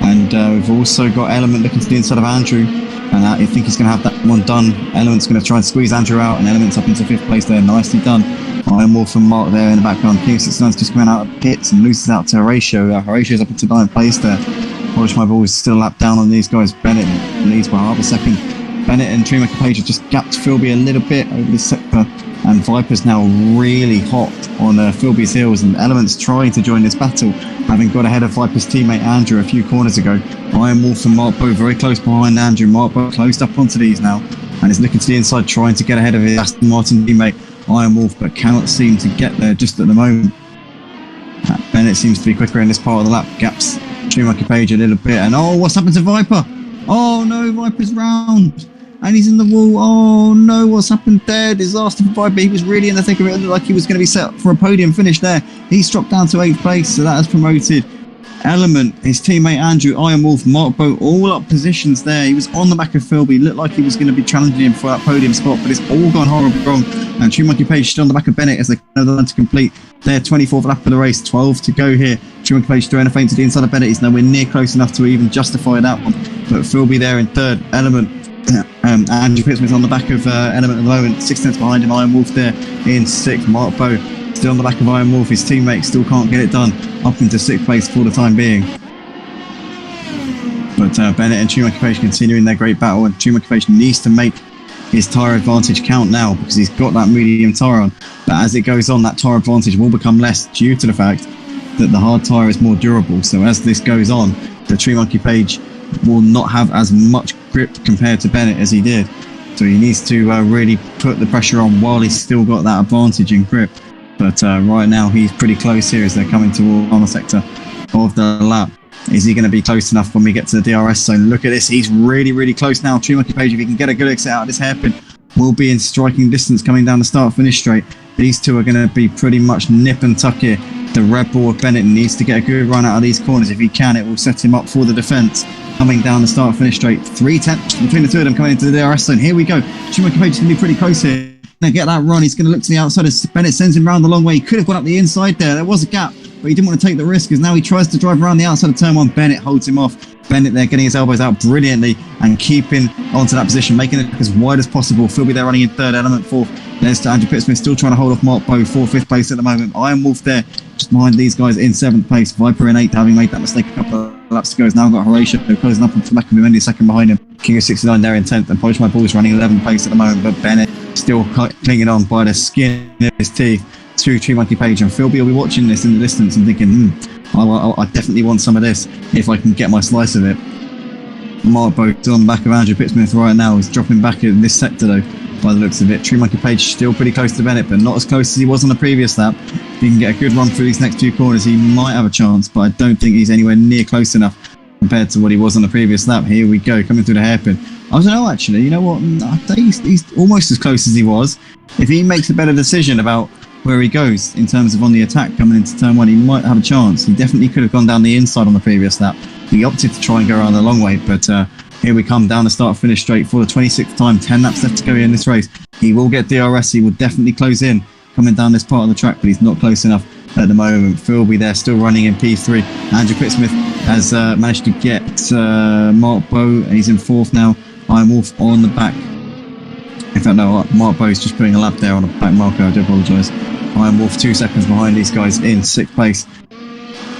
And we've also got Element looking to the inside of Andrew, and I think he's going to have that one done. Element's going to try and squeeze Andrew out, and Element's up into 5th place there. Nicely done. Iron Wolf and Mark there in the background. Q69's just coming out of pits and loses out to Horatio. Horatio's up into 9th place there. Polish My Balls still lapped down on these guys. Bennett leads by half a second. Bennett and RaKiMaJe just gapped Philby a little bit over this sector, and Viper's now really hot on Philby's heels, and Element's trying to join this battle, having got ahead of Viper's teammate Andrew a few corners ago. Iron Wolf and Mark Bow very close behind Andrew. Mark Bow closed up onto these now and is looking to the inside, trying to get ahead of his Aston Martin teammate Iron Wolf, but cannot seem to get there just at the moment. Bennett seems to be quicker in this part of the lap, gaps RaKiMaJe a little bit, and oh, what's happened to Viper? Oh no, Viper's round and he's in the wall. Oh no, what's happened there? Disaster for Viper. He was really in the thick of it. It looked like he was going to be set up for a podium finish there. He's dropped down to 8th place, so that has promoted Element, his teammate Andrew, Iron Wolf, Mark Bow, all up positions there. He was on the back of Philby. Looked like he was going to be challenging him for that podium spot, but it's all gone horribly wrong. And RaKiMaJe still on the back of Bennett as they know to complete their 24th lap of the race. 12 to go here. RaKiMaJe throwing a feint to the inside of Bennett. He's nowhere near close enough to even justify that one. But Philby there in 3rd. Element. Andrew Pittsmith on the back of Element at the moment. 6 tenths behind him. Iron Wolf there in 6th. Mark Bow still on the back of Iron Wolf. His teammate still can't get it done. Up into 6th place for the time being. But Bennett and RaKiMaJe continuing their great battle, and RaKiMaJe needs to make his tyre advantage count now because he's got that medium tyre on. But as it goes on, that tyre advantage will become less due to the fact that the hard tyre is more durable. So as this goes on, the RaKiMaJe will not have as much grip compared to Bennett as he did. So he needs to really put the pressure on while he's still got that advantage in grip. But right now he's pretty close here as they're coming toward the sector of the lap. Is he going to be close enough when we get to the DRS zone? Look at this. He's really, really close now. RaKiMaJe, if he can get a good exit out of this hairpin, will be in striking distance coming down the start-finish straight. These two are going to be pretty much nip and tuck here. The Red Bull of Bennett needs to get a good run out of these corners. If he can, it will set him up for the defence. Coming down the start-finish straight. 3 tenths between the two of them coming into the DRS zone. Here we go. RaKiMaJe is going to be pretty close here. Going to get that run. He's going to look to the outside as Bennett sends him round the long way. He could have gone up the inside there. There was a gap, but he didn't want to take the risk as now he tries to drive around the outside of turn 1. Bennett holds him off. Bennett there getting his elbows out brilliantly and keeping onto that position, making it as wide as possible. Philby there running in 3rd, Element 4th. There's to Andrew Pittsmith still trying to hold off Mark Bow for 5th place at the moment. Iron Wolf there just behind these guys in 7th place. Viper in 8th, having made that mistake a couple of laps ago, has now got Horatio closing up onto the back of him, only a second behind him. Q69 there in 10th, and Polish My Balls running 11th place at the moment, but Bennett still clinging on by the skin of his teeth to XandaFlanda, and Philby will be watching this in the distance and thinking, I definitely want some of this if I can get my slice of it. Mark Bo's on the back of Andrew Pittsmith right now. He's dropping back in this sector though, by the looks of it. XandaFlanda still pretty close to Bennett, but not as close as he was on the previous lap. If he can get a good run through these next few corners, he might have a chance, but I don't think he's anywhere near close enough compared to what he was on the previous lap. Here we go, coming through the hairpin. I don't know, actually, you know what, I think he's almost as close as he was. If he makes a better decision about where he goes in terms of on the attack coming into turn 1, he might have a chance. He definitely could have gone down the inside on the previous lap. He opted to try and go around the long way, but here we come down the start finish straight for the 26th time. 10 laps left to go in this race. He will get DRS, he will definitely close in coming down this part of the track, but he's not close enough at the moment. Philby there still running in P3. Andrew Pittsmith has managed to get Mark Bow, and he's in 4th now. Iron Wolf on the back. In fact, no, Mark Bow is just putting a lap there on a back marker. I do apologise. Iron Wolf 2 seconds behind these guys in 6th place.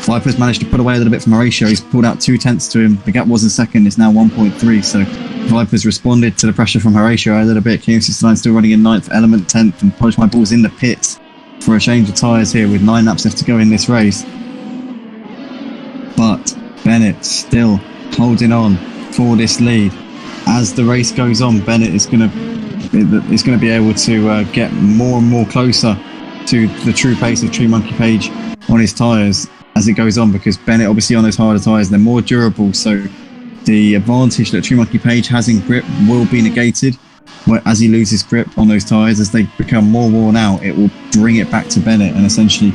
Viper's managed to put away a little bit from Horatio. He's pulled out 2/10 to him. The gap was in 2nd. It's now 1.3. So Viper's responded to the pressure from Horatio a little bit. KM69 still running in 9th. Element 10th. And Polish My Ball's in the pits for a change of tyres here with 9 laps left to go in this race. But Bennett still holding on for this lead. As the race goes on, Bennett is going to be able to get more and more closer to the true pace of XandaFlanda on his tyres as it goes on, because Bennett obviously on those harder tyres, they're more durable, so the advantage that XandaFlanda has in grip will be negated as he loses grip on those tyres. As they become more worn out, it will bring it back to Bennett and essentially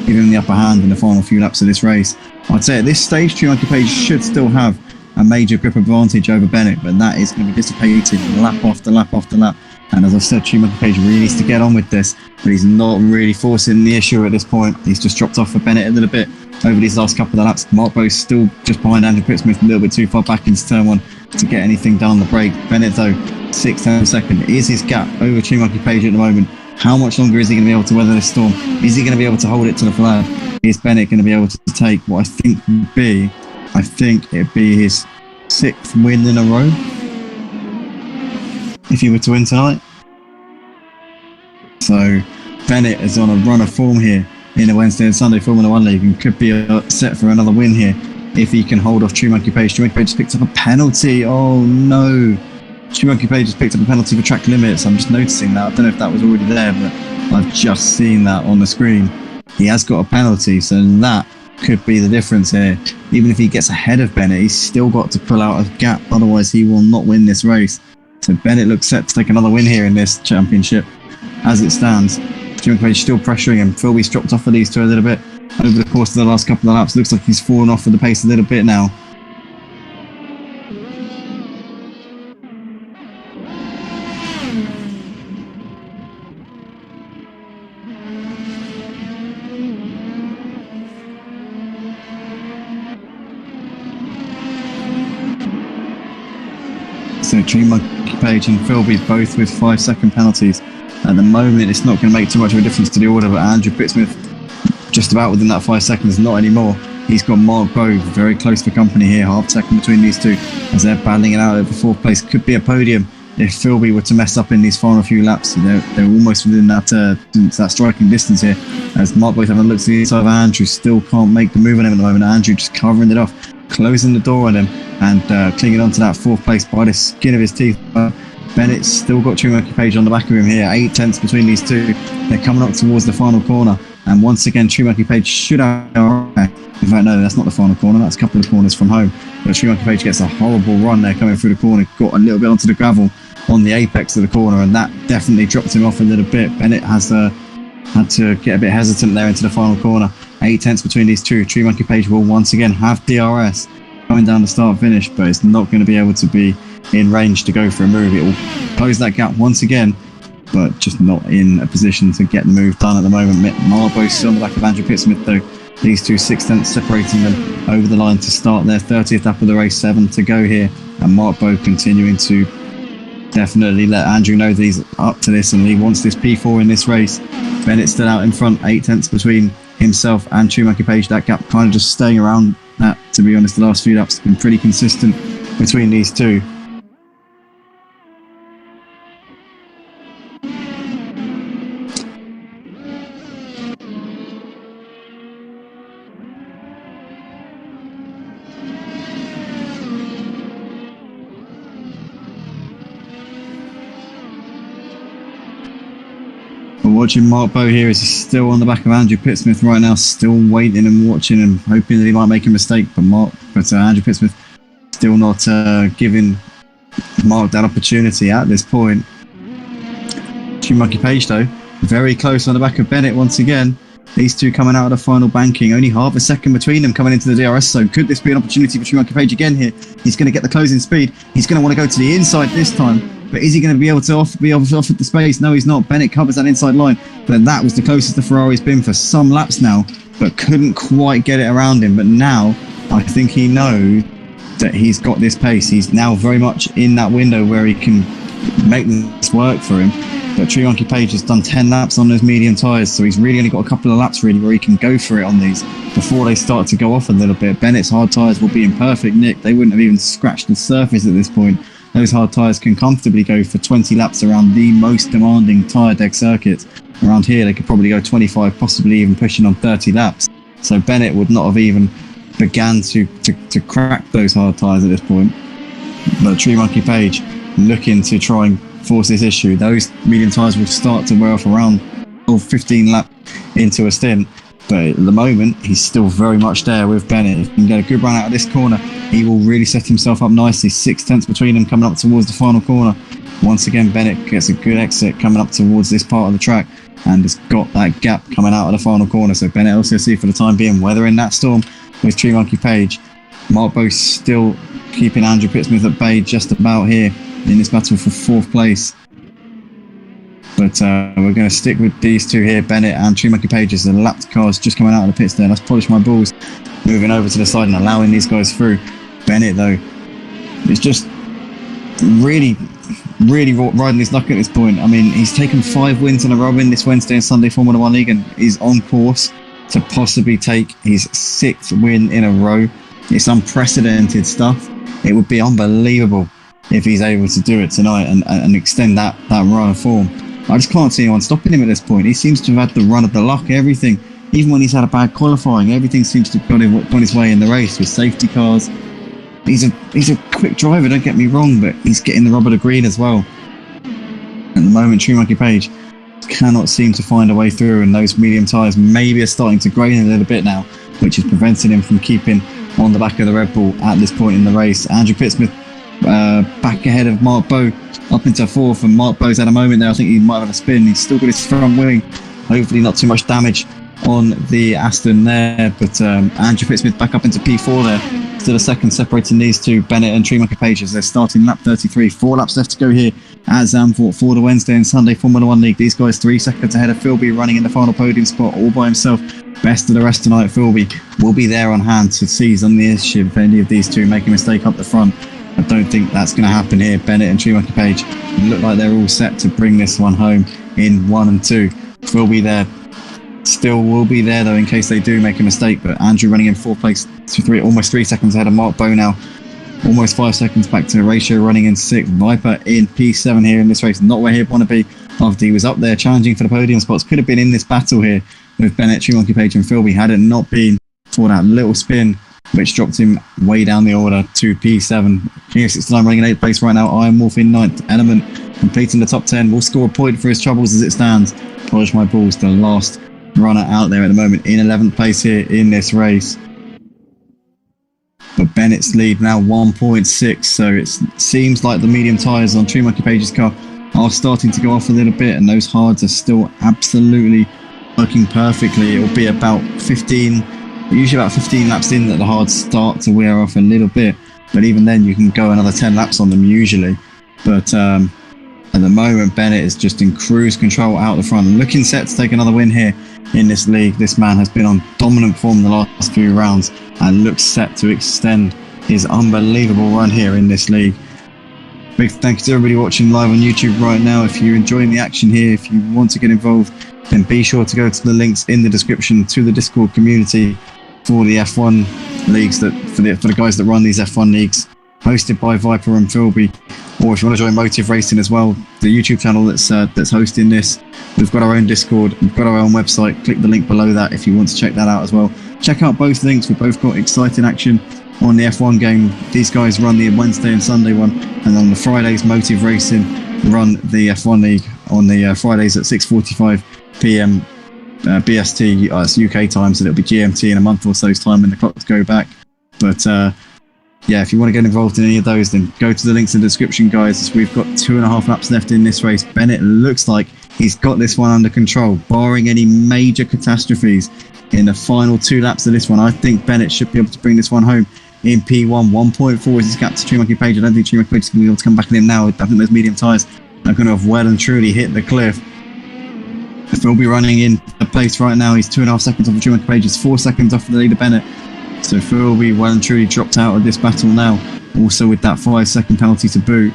give him the upper hand in the final few laps of this race. I'd say at this stage XandaFlanda should still have a major grip advantage over Bennett, but that is going to be dissipated lap after lap after lap. And as I said, XandaFlanda really needs to get on with this, but he's not really forcing the issue at this point. He's just dropped off for Bennett a little bit over these last couple of laps. Mark Bo's still just behind Andrew Pittsmith, a little bit too far back into turn 1 to get anything down the brake. Bennett though, 6th second is his gap over XandaFlanda at the moment. How much longer is he going to be able to weather this storm? Is he going to be able to hold it to the flag? Is Bennett going to be able to take what I think it'd be his 6th win in a row if he were to win tonight? So Bennett is on a run of form here in the Wednesday and Sunday Formula 1 League and could be set for another win here if he can hold off XandaFlanda. XandaFlanda just picked up a penalty. Oh no. XandaFlanda just picked up a penalty for track limits. I'm just noticing that. I don't know if that was already there, but I've just seen that on the screen. He has got a penalty, so that could be the difference here. Even if he gets ahead of Bennett, he's still got to pull out a gap, otherwise he will not win this race. So Bennett looks set to take another win here in this championship as it stands. XandaFlanda still pressuring him. Philby's dropped off of these two a little bit over the course of the last couple of laps. Looks like he's fallen off of the pace a little bit now. So XandaFlanda and Philby both with 5-second penalties. At the moment, it's not going to make too much of a difference to the order, but Andrew Pittsmith just about within that 5 seconds, not anymore. He's got Mark Bow very close for company here, half second between these two as they're battling it out over 4th place. Could be a podium if Philby were to mess up in these final few laps. They're almost within that striking distance here, as Mark Bow's having a look to the inside of Andrew, still can't make the move on him at the moment. Andrew just covering it off, closing the door on him and clinging onto that 4th place by the skin of his teeth. Bennett's still got XandaFlanda on the back of him here, 8/10 between these two. They're coming up towards the final corner, and once again XandaFlanda should have. In fact, no, that's not the final corner, that's a couple of corners from home. But XandaFlanda gets a horrible run there coming through the corner, got a little bit onto the gravel on the apex of the corner, and that definitely dropped him off a little bit. Bennett has had to get a bit hesitant there into the final corner. 8/10 between these two. XandaFlanda will once again have DRS going down the start finish, but it's not going to be able to be in range to go for a move. It will close that gap once again, but just not in a position to get the move done at the moment. Marbo's still on the back of Andrew Pittsmith though. These two 6/10 separating them over the line to start their 30th lap of the race, 7 to go here, and Marbo continuing to definitely let Andrew know that he's up to this and he wants this P4 in this race. Bennett still out in front, 8/10 between himself and XandaFlanda. That gap kind of just staying around that, to be honest. The last few laps have been pretty consistent between these two. Watching Mark Bow here as he's still on the back of Andrew Pittsmith right now, still waiting and watching and hoping that he might make a mistake. But Andrew Pittsmith still not giving Mark that opportunity at this point. RaKiMaJe though, very close on the back of Bennett once again. These two coming out of the final banking, only half a second between them coming into the DRS zone. Could this be an opportunity for RaKiMaJe again here? He's going to get the closing speed. He's going to want to go to the inside this time. But is he going to be able to offer the space? No, he's not. Bennett covers that inside line. But that was the closest the Ferrari's been for some laps now, but couldn't quite get it around him. But now I think he knows that he's got this pace. He's now very much in that window where he can make this work for him. But RaKiMaJe has done 10 laps on those medium tyres, so he's really only got a couple of laps really where he can go for it on these before they start to go off a little bit. Bennett's hard tyres will be in perfect nick. They wouldn't have even scratched the surface at this point. Those hard tyres can comfortably go for 20 laps around the most demanding tyre deck circuits. Around here they could probably go 25, possibly even pushing on 30 laps. So Bennett would not have even began to crack those hard tyres at this point. But RaKiMaJe looking to try and force this issue. Those medium tyres will start to wear off around 15 laps into a stint. But at the moment, he's still very much there with Bennett. If he can get a good run out of this corner, he will really set himself up nicely. 6 tenths between them coming up towards the final corner. Once again, Bennett gets a good exit coming up towards this part of the track and has got that gap coming out of the final corner. So Bennett LCC for the time being weathering that storm with RaKiMaJe. Mark Bow still keeping Andrew Pittsmith at bay just about here in this battle for 4th place. But we're going to stick with these two here, Bennett and RaKiMaJe, as the lapped cars just coming out of the pits there. Let's polish my balls. Moving over to the side and allowing these guys through. Bennett, though, is just really riding his luck at this point. I mean, he's taken 5 wins in a row in this Wednesday and Sunday Formula 1 League and is on course to possibly take his 6th win in a row. It's unprecedented stuff. It would be unbelievable if he's able to do it tonight and extend that run of form. I just can't see anyone stopping him at this point. He seems to have had the run of the luck, everything. Even when he's had a bad qualifying, everything seems to have gone his way in the race with safety cars. He's a quick driver, don't get me wrong, but he's getting the rub of the green as well. At the moment, RaKiMaJe cannot seem to find a way through, and those medium tyres maybe are starting to grain a little bit now, which is preventing him from keeping on the back of the Red Bull at this point in the race. Andrew Pittsmith back ahead of Mark Bow up into 4th, and Mark Bow's had a moment there. I think he might have a spin. He's still got his front wing. Hopefully not too much damage on the Aston there, but Andrew Pittsmith back up into P4 there. Still a second separating these two, Bennett and RaKiMaJe, as they're starting lap 33. 4 laps left to go here at Zandvoort for the Wednesday and Sunday Formula 1 League. These guys 3 seconds ahead of Philby, running in the final podium spot all by himself. Best of the rest tonight. Philby will be there on hand to seize on the issue if any of these two make a mistake up the front. I don't think that's going to happen here. Bennett and RaKiMaJe look like they're all set to bring this one home in 1 and 2. Philby there, still will be there though in case they do make a mistake. But Andrew running in 4th place, almost 3 seconds ahead of Mark Bow now. Almost 5 seconds back to Ratio running in 6th. Viper in P7 here in this race. Not where he'd want to be after he was up there challenging for the podium spots. Could have been in this battle here with Bennett, RaKiMaJe and Philby had it not been for that little spin which dropped him way down the order to P7. King of 69 running in 8th place right now. Iron Wolf in 9th. Element completing the top 10. Will score a point for his troubles as it stands. Polish my balls, the last runner out there at the moment in 11th place here in this race. But Bennett's lead now 1.6, so it seems like the medium tyres on RaKiMaJe's car are starting to go off a little bit, and those hards are still absolutely working perfectly. It will be about 15, usually about 15 laps in that the hards start to wear off a little bit, but even then you can go another 10 laps on them usually. But at the moment, Bennett is just in cruise control out the front, looking set to take another win here in this league. This man has been on dominant form the last few rounds and looks set to extend his unbelievable run here in this league. Big thank you to everybody watching live on YouTube right now. If you're enjoying the action here, if you want to get involved, then be sure to go to the links in the description to the Discord community for the F1 leagues, that for the guys that run these F1 leagues, hosted by Viper and Philby. Or if you want to join Motive Racing as well, the YouTube channel that's hosting this, we've got our own Discord, we've got our own website. Click the link below that if you want to check that out as well. Check out both links. We've both got exciting action on the F1 game. These guys run the Wednesday and Sunday one, and on the Fridays, Motive Racing run the F1 League on the Fridays at 6:45 p.m. BST, it's UK time, so it'll be GMT in a month or so's time when the clocks go back. But yeah, if you want to get involved in any of those, then go to the links in the description, guys. We've got 2.5 laps left in this race. Bennett looks like he's got this one under control, barring any major catastrophes in the final 2 laps of this one. I think Bennett should be able to bring this one home in P1. 1.4 is his gap to XandaFlanda. I don't think XandaFlanda is going to be able to come back at him now. I think those medium tyres are going to have well and truly hit the cliff. Phil be running in a place right now. He's 2.5 seconds off of XandaFlanda. He's 4 seconds off of the leader, Bennett. So Phil will be well and truly dropped out of this battle now. Also with that 5-second penalty to boot.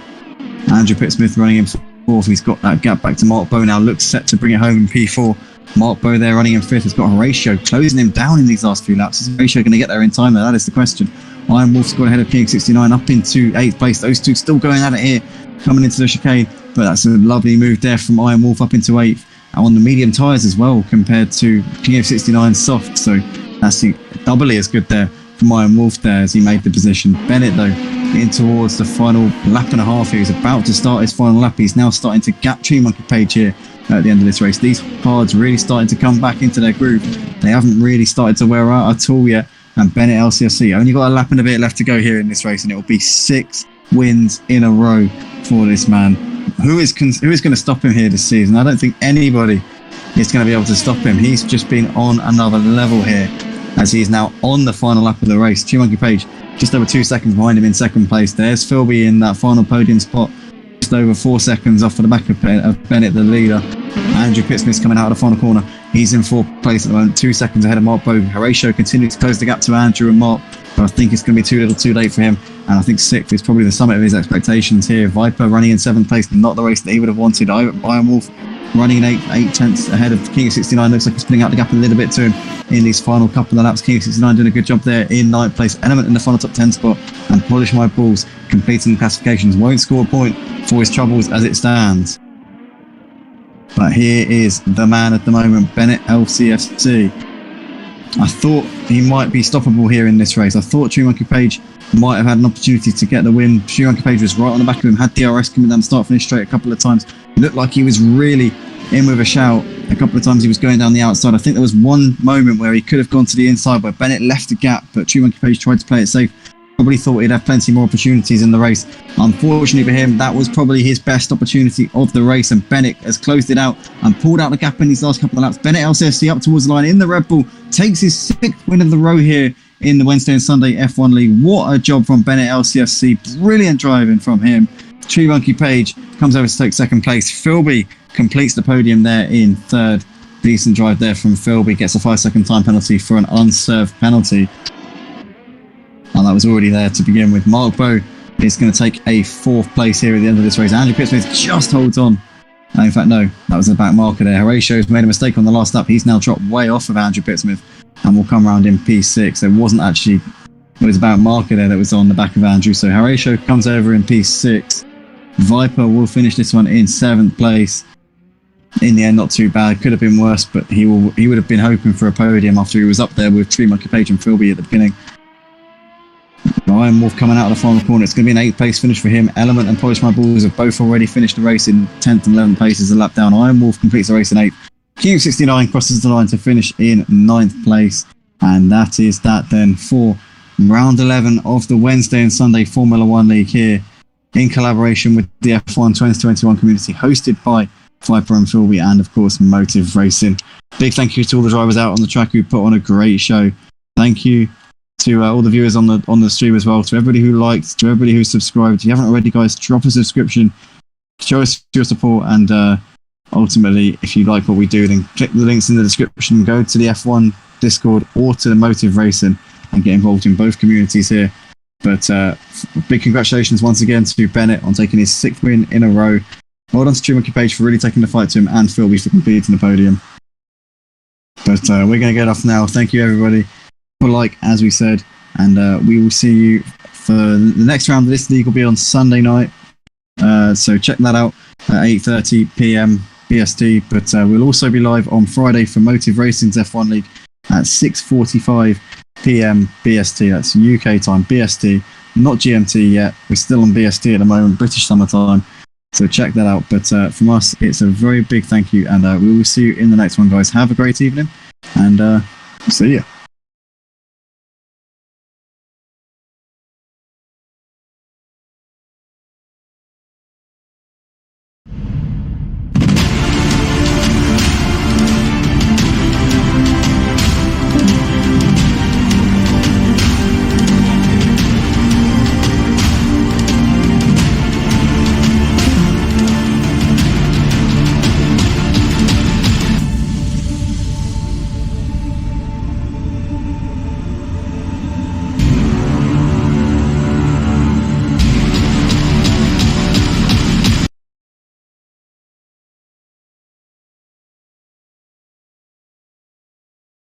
Andrew Pittsmith running in 4th. He's got that gap back to Mark Bowe now. Looks set to bring it home in P4. Mark Bowe there running in 5th. Has got Horatio closing him down in these last few laps. Is Horatio going to get there in time? That is the question. Iron Wolf's got ahead of King 69 up into 8th place. Those two still going at it here, coming into the chicane. But that's a lovely move there from Iron Wolf up into 8th. On the medium tyres as well, compared to King 69 soft. So that's doubly as good there from Iron Wolf there as he made the position. Bennett though, in towards the final lap and a half here. He's about to start his final lap. He's now starting to gap XandaFlanda here at the end of this race. These cards really starting to come back into their groove. They haven't really started to wear out at all yet. And Bennett LCFC only got a lap and a bit left to go here in this race, and it will be 6 wins in a row for this man. Who is going to stop him here this season? I don't think anybody is going to be able to stop him. He's just been on another level here as he is now on the final lap of the race. XandaFlanda just over 2 seconds behind him in 2nd place. There's Philby in that final podium spot, just over 4 seconds off of the back of Bennett, the leader. Andrew Pittsmith's coming out of the final corner. He's in 4th place at the moment, 2 seconds ahead of Mark Bowe. Horatio continues to close the gap to Andrew and Mark, but I think it's going to be too little too late for him. And I think 6th is probably the summit of his expectations here. Viper running in 7th place, not the race that he would have wanted. Iron Wolf running in 8 tenths ahead of King of 69. Looks like he's putting out the gap a little bit to him in these final couple of laps. King of 69 doing a good job there in 9th place. Element in the final top 10 spot. And Polish My Balls completing the classifications. Won't score a point for his troubles as it stands. But here is the man at the moment, Bennett LCFC. I thought he might be stoppable here in this race. I thought XandaFlanda might have had an opportunity to get the win. XandaFlanda was right on the back of him, had DRS coming down the start finish straight a couple of times. It looked like he was really in with a shout. A couple of times he was going down the outside. I think there was one moment where he could have gone to the inside where Bennett left a gap, but XandaFlanda tried to play it safe. Probably thought he'd have plenty more opportunities in the race. Unfortunately for him, that was probably his best opportunity of the race, and Bennett has closed it out and pulled out the gap in these last couple of laps. Bennett LCFC up towards the line in the Red Bull, takes his 6th win of the row here in the Wednesday and Sunday F1 League. What a job from Bennett LCFC. Brilliant driving from him. XandaFlanda comes over to take 2nd place. Philby completes the podium there in 3rd. Decent drive there from Philby. Gets a 5-second time penalty for an unserved penalty. And that was already there to begin with. Mark Bowe is going to take a 4th place here at the end of this race. Andrew Pittsmith just holds on. In fact, no, that was the back marker there. Horatio's made a mistake on the last lap. He's now dropped way off of Andrew Pittsmith and will come around in P6. It wasn't actually, it was about marker there that was on the back of Andrew. So Horatio comes over in P6. Viper will finish this one in 7th place. In the end, not too bad. Could have been worse, but he would have been hoping for a podium after he was up there with XandaFlanda and Philby at the beginning. Iron Wolf coming out of the final corner. It's going to be an 8th place finish for him. Element and Polish My Balls have both already finished the race in 10th and 11th places, a lap down. Iron Wolf completes the race in 8th. King 69 crosses the line to finish in 9th place. And that is that then for round 11 of the Wednesday and Sunday Formula 1 League here in collaboration with the F1 2021 community, hosted by Viper and Philby and, of course, Motive Racing. Big thank you to all the drivers out on the track who put on a great show. Thank you to all the viewers on the stream as well, to everybody who liked, to everybody who subscribed. If you haven't already, guys, drop a subscription, show us your support, and ultimately, if you like what we do, then click the links in the description, go to the F1 Discord or to the Motive Racing and get involved in both communities here. But big congratulations once again to Bennett on taking his 6th win in a row. Well done to XandaFlanda for really taking the fight to him, and Philby for completing the podium. But we're going to get off now. Thank you, everybody, for as we said, and we will see you for the next round of this league. Will be on Sunday night, so check that out at 8:30 p.m. BST. But we'll also be live on Friday for Motive Racing's F1 League at 6:45 p.m. BST. That's UK time, BST, not GMT yet. We're still on BST at the moment, British Summer Time. So check that out. But from us, it's a very big thank you, and we will see you in the next one, guys. Have a great evening, and see ya.